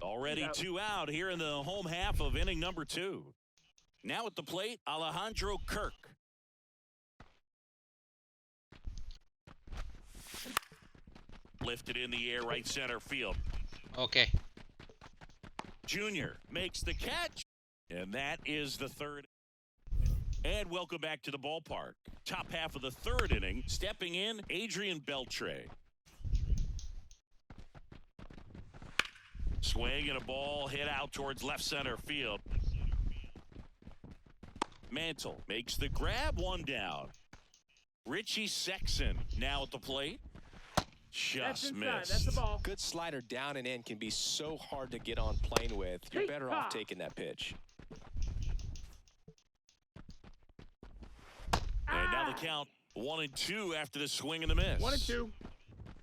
B: Already 2 out here in the home half of inning number 2. Now at the plate, Alejandro Kirk. Lifted in the air, right center field.
A: Okay.
B: Junior makes the catch. And that is the third. And welcome back to the ballpark. Top half of the third inning. Stepping in, Adrian Beltre. Swing and a ball hit out towards left center field. Mantle makes the grab, 1 down. Richie Sexson now at the plate.
E: That's
B: Just
E: inside.
B: missed.
E: That's the ball.
C: Good slider down and in can be so hard to get on plane with. You're better off taking that pitch.
B: And now the count 1 and 2 after the swing and the miss.
E: 1 and 2.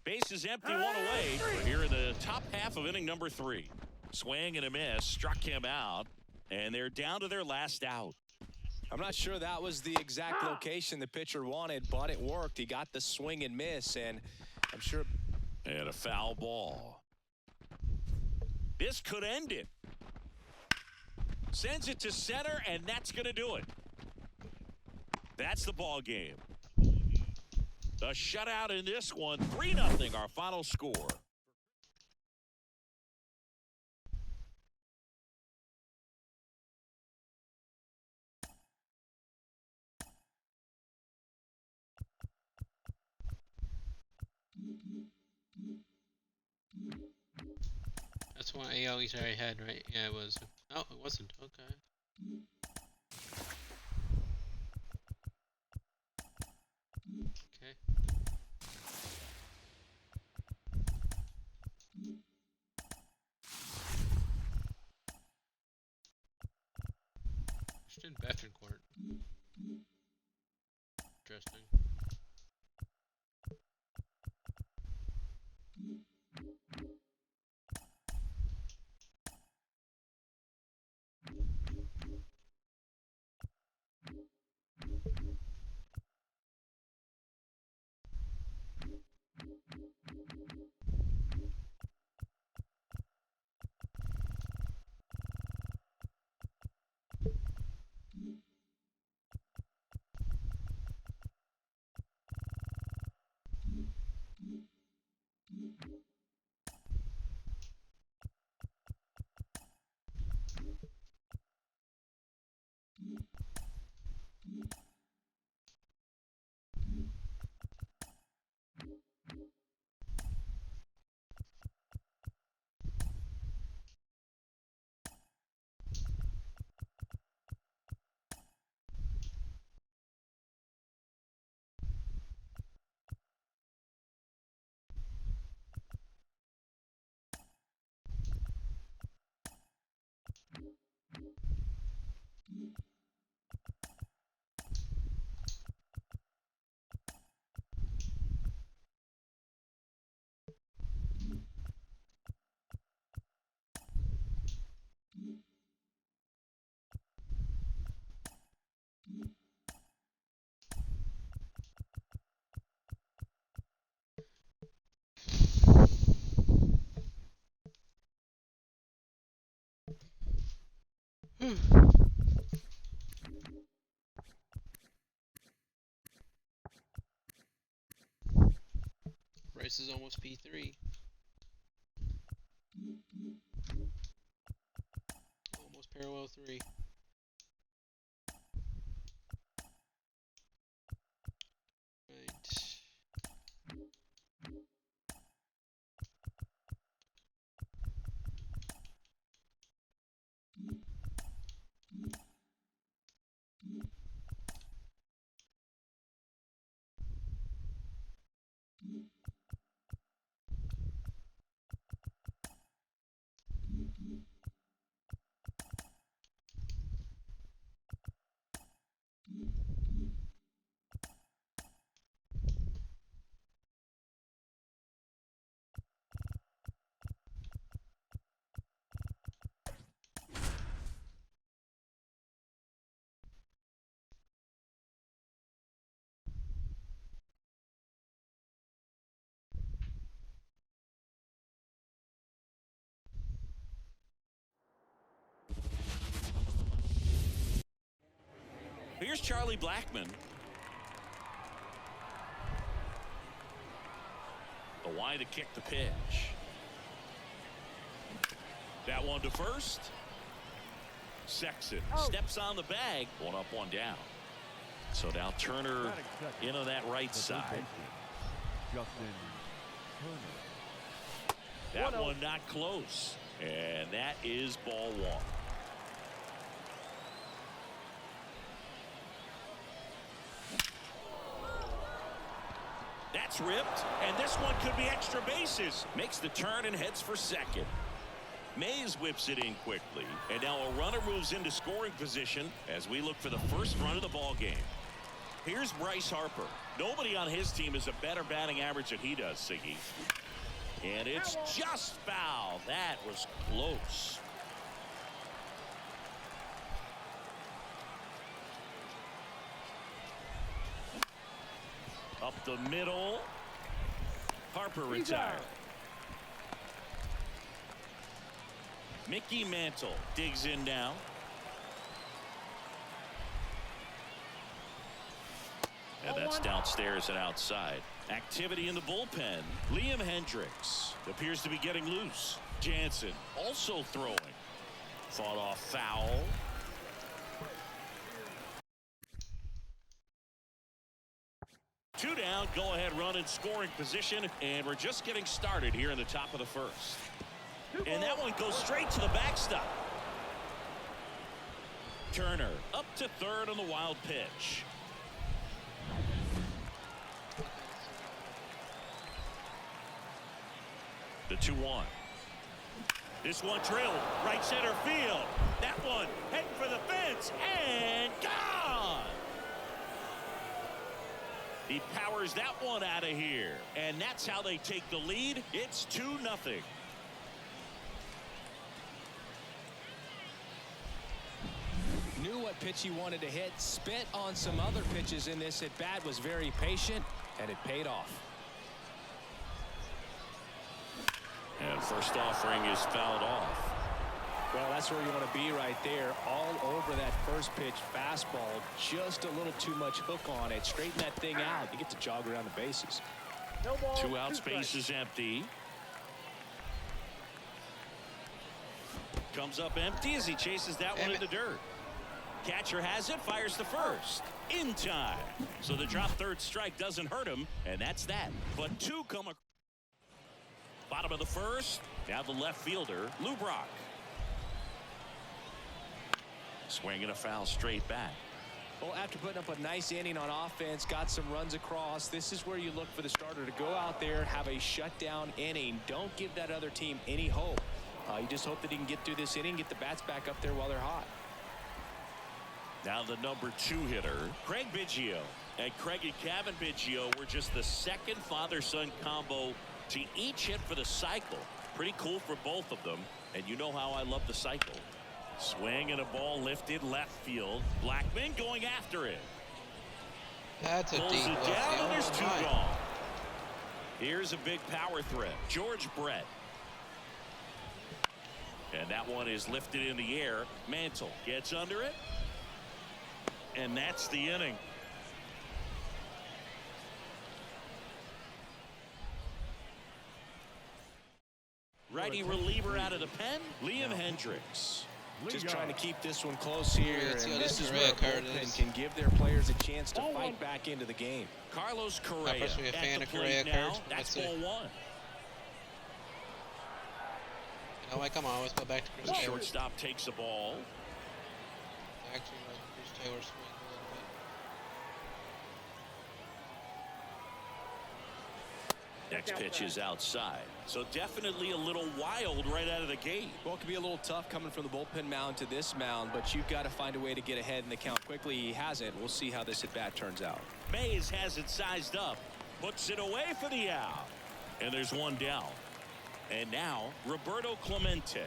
B: Base is empty, 1 away. Here in the top half of inning number 3. Swing and a miss, struck him out, and they're down to their last out.
C: I'm not sure that was the exact location the pitcher wanted, but it worked. He got the swing and miss, and I'm sure.
B: And a foul ball. This could end it. Sends it to center, and that's going to do it. That's the ball game. A shutout in this one, 3-0 our final score.
A: That's one AL he's already had, right? Yeah, it was. Oh, it wasn't. Okay. Okay. Just in veteran court. Interesting. Rice is almost P3. Almost parallel 3. Right.
B: Here's Charlie Blackmon. The wide to kick the pitch. That one to first. Sexton steps on the bag. One up, one down. So now Turner into that right side.
D: Justin Turner.
B: That one not close. And that is ball one. That's ripped, and this one could be extra bases. Makes the turn and heads for second. Mays whips it in quickly, and now a runner moves into scoring position as we look for the first run of the ball game. Here's Bryce Harper. Nobody on his team has a better batting average than he does, Siggy. And it's just foul. That was close. Up the middle. Harper retired. Mickey Mantle digs in now. And that's downstairs and outside. Activity in the bullpen. Liam Hendricks appears to be getting loose. Jansen also throwing. Fought off foul. Two down, go ahead run in scoring position, and we're just getting started here in the top of the first. And that one goes straight to the backstop. Turner up to third on the wild pitch. The 2-1. This one trailed right center field. That one heading for the fence and gone. He powers that one out of here. And that's how they take the lead. It's 2-0.
C: Knew what pitch he wanted to hit. Spit on some other pitches in this at bat. Was very patient, and it paid off.
B: And first offering is fouled off.
C: Well, that's where you want to be right there. All over that first pitch fastball. Just a little too much hook on it. Straighten that thing out. You get to jog around the bases.
B: Two out, space is empty. Comes up empty as he chases that one in the dirt. Catcher has it, fires to first. In time. So the drop third strike doesn't hurt him, and that's that. But two come across. Bottom of the first. Now the left fielder, Lou Brock. Swinging a foul straight back.
C: Well, after putting up a nice inning on offense, got some runs across, this is where you look for the starter to go out there, have a shutdown inning. Don't give that other team any hope. You just hope that he can get through this inning, get the bats back up there while they're hot.
B: Now the number 2 hitter, Craig Biggio. And Craig and Kevin Biggio were just the second father-son combo to each hit for the cycle. Pretty cool for both of them. And you know how I love the cycle. Swing and a ball lifted left field. Blackmon going after it.
A: That's a
B: Pulls
A: deep
B: it
A: left
B: down,
A: field.
B: and there's two
A: Oh, my.
B: gone. Here's a big power threat. George Brett. And that one is lifted in the air. Mantle gets under it. And that's the inning. Righty reliever out of the pen, Liam Hendricks.
C: Just trying to keep this one close here,
A: Let's see
C: and
A: how
C: this
A: this
C: is where a
A: Correa card
C: bullpen
A: is.
C: can give their players a chance to fight back into the game.
B: Carlos
A: Not
B: Correa
A: personally a
B: at
A: fan
B: the
A: of
B: plate
A: Correa
B: now.
A: cards.
B: That's
A: Let's see.
B: ball one.
A: You know, I come on, always go back to Chris
B: The
A: Taylor.
B: shortstop takes the ball.
A: Actually, Chris Taylor swing a little bit.
B: Next pitch is outside. So definitely a little wild right out of the gate.
C: Well, it can be a little tough coming from the bullpen mound to this mound, but you've got to find a way to get ahead in the count quickly. He hasn't. We'll see how this at-bat turns out.
B: Mays has it sized up. Puts it away for the out. And there's one down. And now, Roberto Clemente.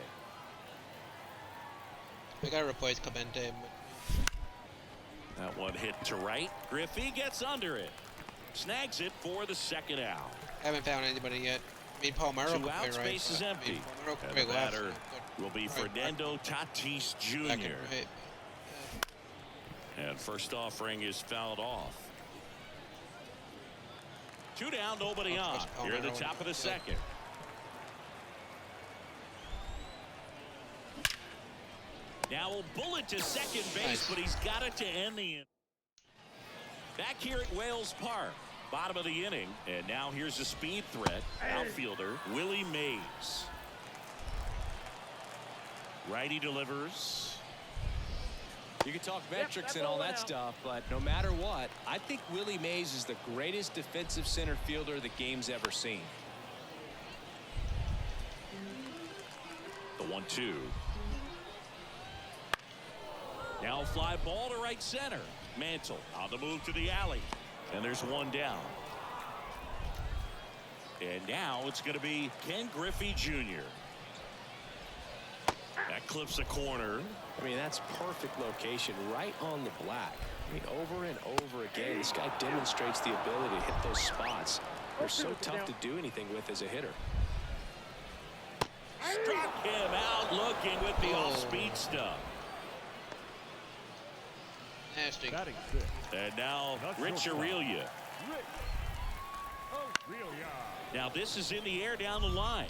A: We gotta replace Clemente.
B: That one hit to right. Griffey gets under it. Snags it for the second out.
A: Haven't found anybody yet. I mean, Palmeiro
B: Two
A: could play
B: outs,
A: right.
B: base is
A: I mean,
B: empty.
A: Palmeiro could
B: And
A: play
B: the
A: left,
B: batter
A: but
B: will be
A: right,
B: Fernando Tatis
A: back and
B: Jr.
A: right.
B: And first offering is fouled off. Two down, nobody
A: Of
B: on.
A: course,
B: Here at the
A: Palmeiro
B: top of the
A: would-
B: second. Now a bullet to second base,
A: Nice.
B: but he's got it to end the inning. Back here at Wales Park, bottom of the inning, and now here's a speed threat. Outfielder Willie Mays. Righty delivers.
C: You can talk metrics and all that stuff, but no matter what, I think Willie Mays is the greatest defensive center fielder the game's ever seen.
B: The 1-2. Now a fly ball to right center. Mantle on the move to the alley. And there's one down. And now it's going to be Ken Griffey Jr. That clips the corner.
C: I mean, that's perfect location right on the black. I mean, over and over again, this guy demonstrates the ability to hit those spots. They're so tough to do anything with as a hitter.
B: Struck him out looking with the off-speed stuff.
A: Nasty.
D: Batting fifth.
B: And now
D: That's
B: Rich
D: so far.
B: Aurelia. Now this is in the air down the line.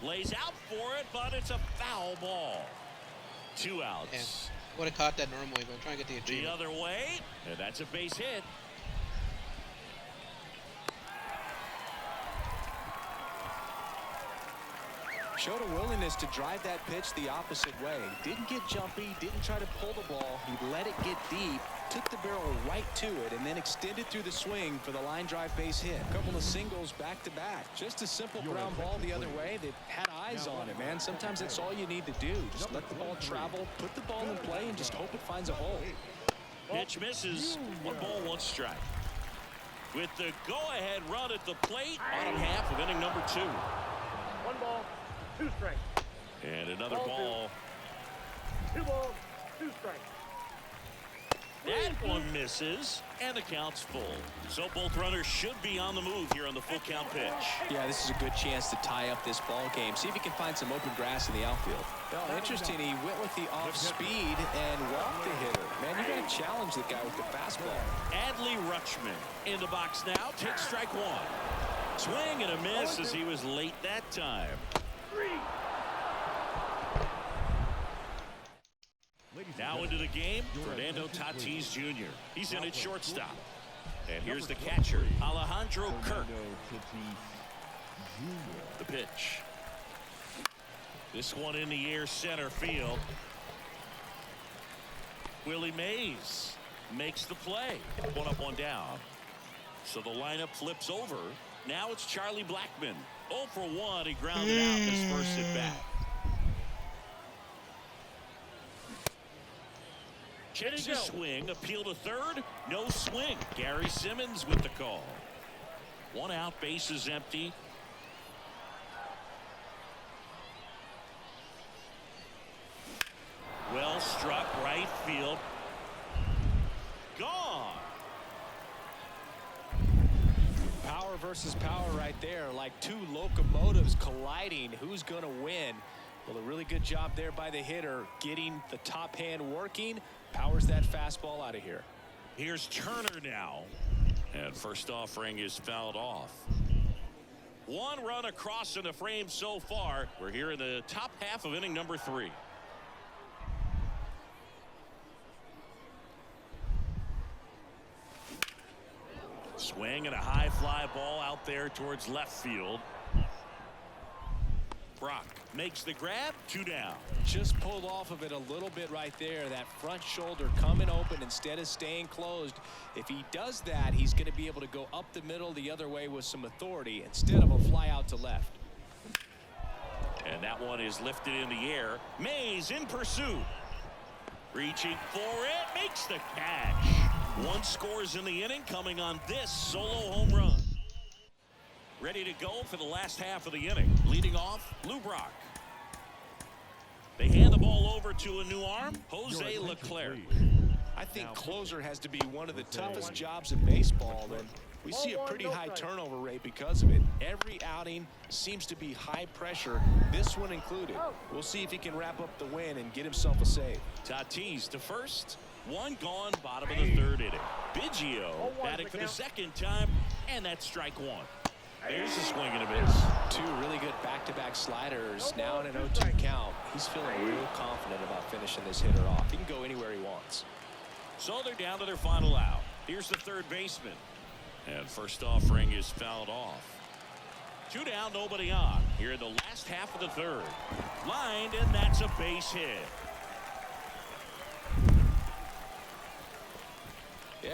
B: Lays out for it, but it's a foul ball. Two outs.
A: Would have caught that normally, but I'm trying to get the
B: The
A: achievement.
B: other way, and that's a base hit.
C: Showed a willingness to drive that pitch the opposite way. Didn't get jumpy, didn't try to pull the ball. He let it get deep, took the barrel right to it, and then extended through the swing for the line drive base hit. A couple of singles back to back. Just a simple ground ball the other way that had eyes on it, man. Sometimes that's all you need to do. Just let the ball travel, put the ball in play, and just hope it finds a hole.
B: Pitch misses. 1 ball, 1 strike. With the go-ahead run at the plate, bottom half of inning number 2.
E: 1 ball, 2 strikes.
B: And another
E: Ball
B: ball.
E: 2 balls, 2 strikes.
B: That one misses, and the count's full. So both runners should be on the move here on the full count pitch.
C: Yeah, this is a good chance to tie up this ball game. See if he can find some open grass in the outfield. Well, interesting. He went with the off speed and walked the hitter. Man, you got to challenge the guy with the fastball.
B: Adley Rutschman in the box now. Takes strike 1. Swing and a miss as he was late that time.
E: 3.
B: Now into the game, Fernando Tatis Jr. He's in at shortstop. And here's the catcher, Alejandro Kirk. The pitch. This one in the air center field. Willie Mays makes the play. 1 up, 1 down. So the lineup flips over. Now it's Charlie Blackmon. 0 for 1. He grounded out in his first at bat. Checks his swing, appeal to third, no swing. Gary Simmons with the call. 1 out, base is empty. Well struck, right field. Gone.
C: Power versus power right there, like two locomotives colliding. Who's going to win? Well, a really good job there by the hitter, getting the top hand working, powers that fastball out of here.
B: Here's Turner now. And first offering is fouled off. One run across in the frame so far. We're here in the top half of inning number 3. Swing and a high fly ball out there towards left field. Brock makes the grab. 2 down.
C: Just pulled off of it a little bit right there. That front shoulder coming open instead of staying closed. If he does that, he's going to be able to go up the middle the other way with some authority instead of a fly out to left.
B: And that one is lifted in the air. Mays in pursuit. Reaching for it. Makes the catch. 1 scores in the inning, coming on this solo home run. Ready to go for the last half of the inning. Leading off, Lou Brock. They hand the ball over to a new arm, Jose Leclerc.
C: I think closer has to be one of the toughest jobs in baseball, and we see a pretty high turnover rate because of it. Every outing seems to be high pressure, this one included. We'll see if he can wrap up the win and get himself a save.
B: Tatis to first. 1 gone, bottom of the 3rd inning. Biggio batting for the 2nd time, and that's strike 1. There's a swing and a miss.
C: 2 really good back-to-back sliders. Now in an 0-2 count. He's feeling real confident about finishing this hitter off. He can go anywhere he wants.
B: So they're down to their final out. Here's the 3rd baseman. And first offering is fouled off. 2 down, nobody on. Here in the last half of the 3rd. Lined, and that's a base hit.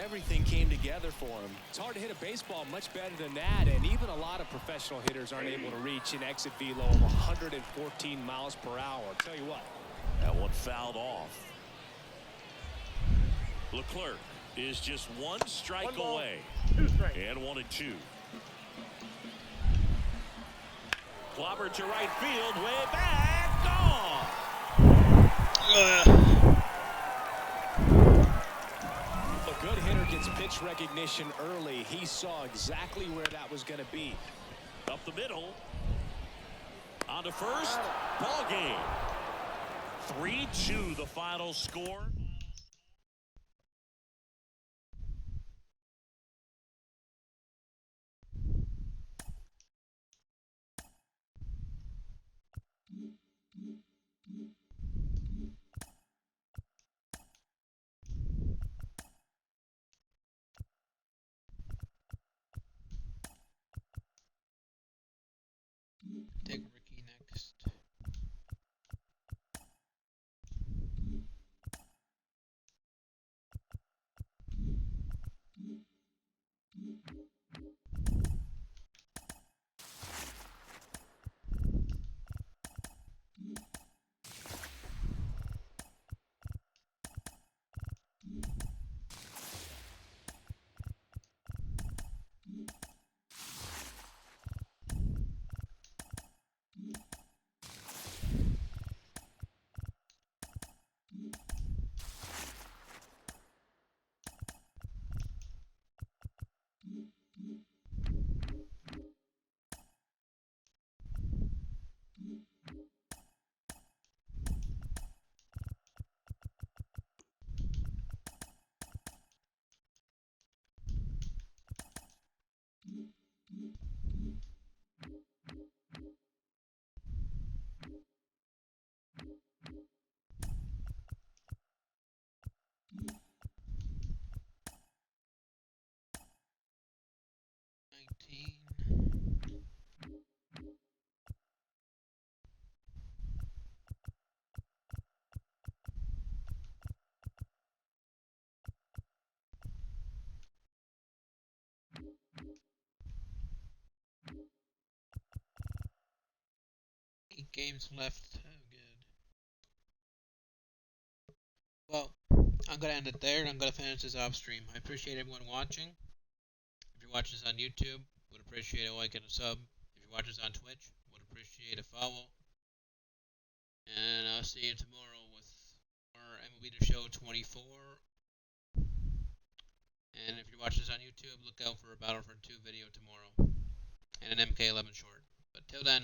C: Everything came together for him. It's hard to hit a baseball much better than that, and even a lot of professional hitters aren't able to reach an exit velo of 114 miles per hour. I'll tell you what.
B: That one fouled off. Leclerc is just 1 strike
E: 1 ball,
B: away.
E: 2 strikes.
B: And 1-2. Clobber to right field, way back, gone.
C: A good hitter gets pitch recognition early. He saw exactly where that was going to be.
B: Up the middle. On to first. Ball game. 3-2 the final score.
A: Take Ricky next. Games left. Oh, good. Well, I'm gonna end it there, and I'm gonna finish this off stream. I appreciate everyone watching. If you're watching this on YouTube, would appreciate a like and a sub. If you're watching this on Twitch, would appreciate a follow. And I'll see you tomorrow with more MLB The Show 24. And if you're watching this on YouTube, look out for a Battlefront 2 video tomorrow. And an MK11 short. But till then,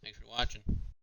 A: thanks for watching.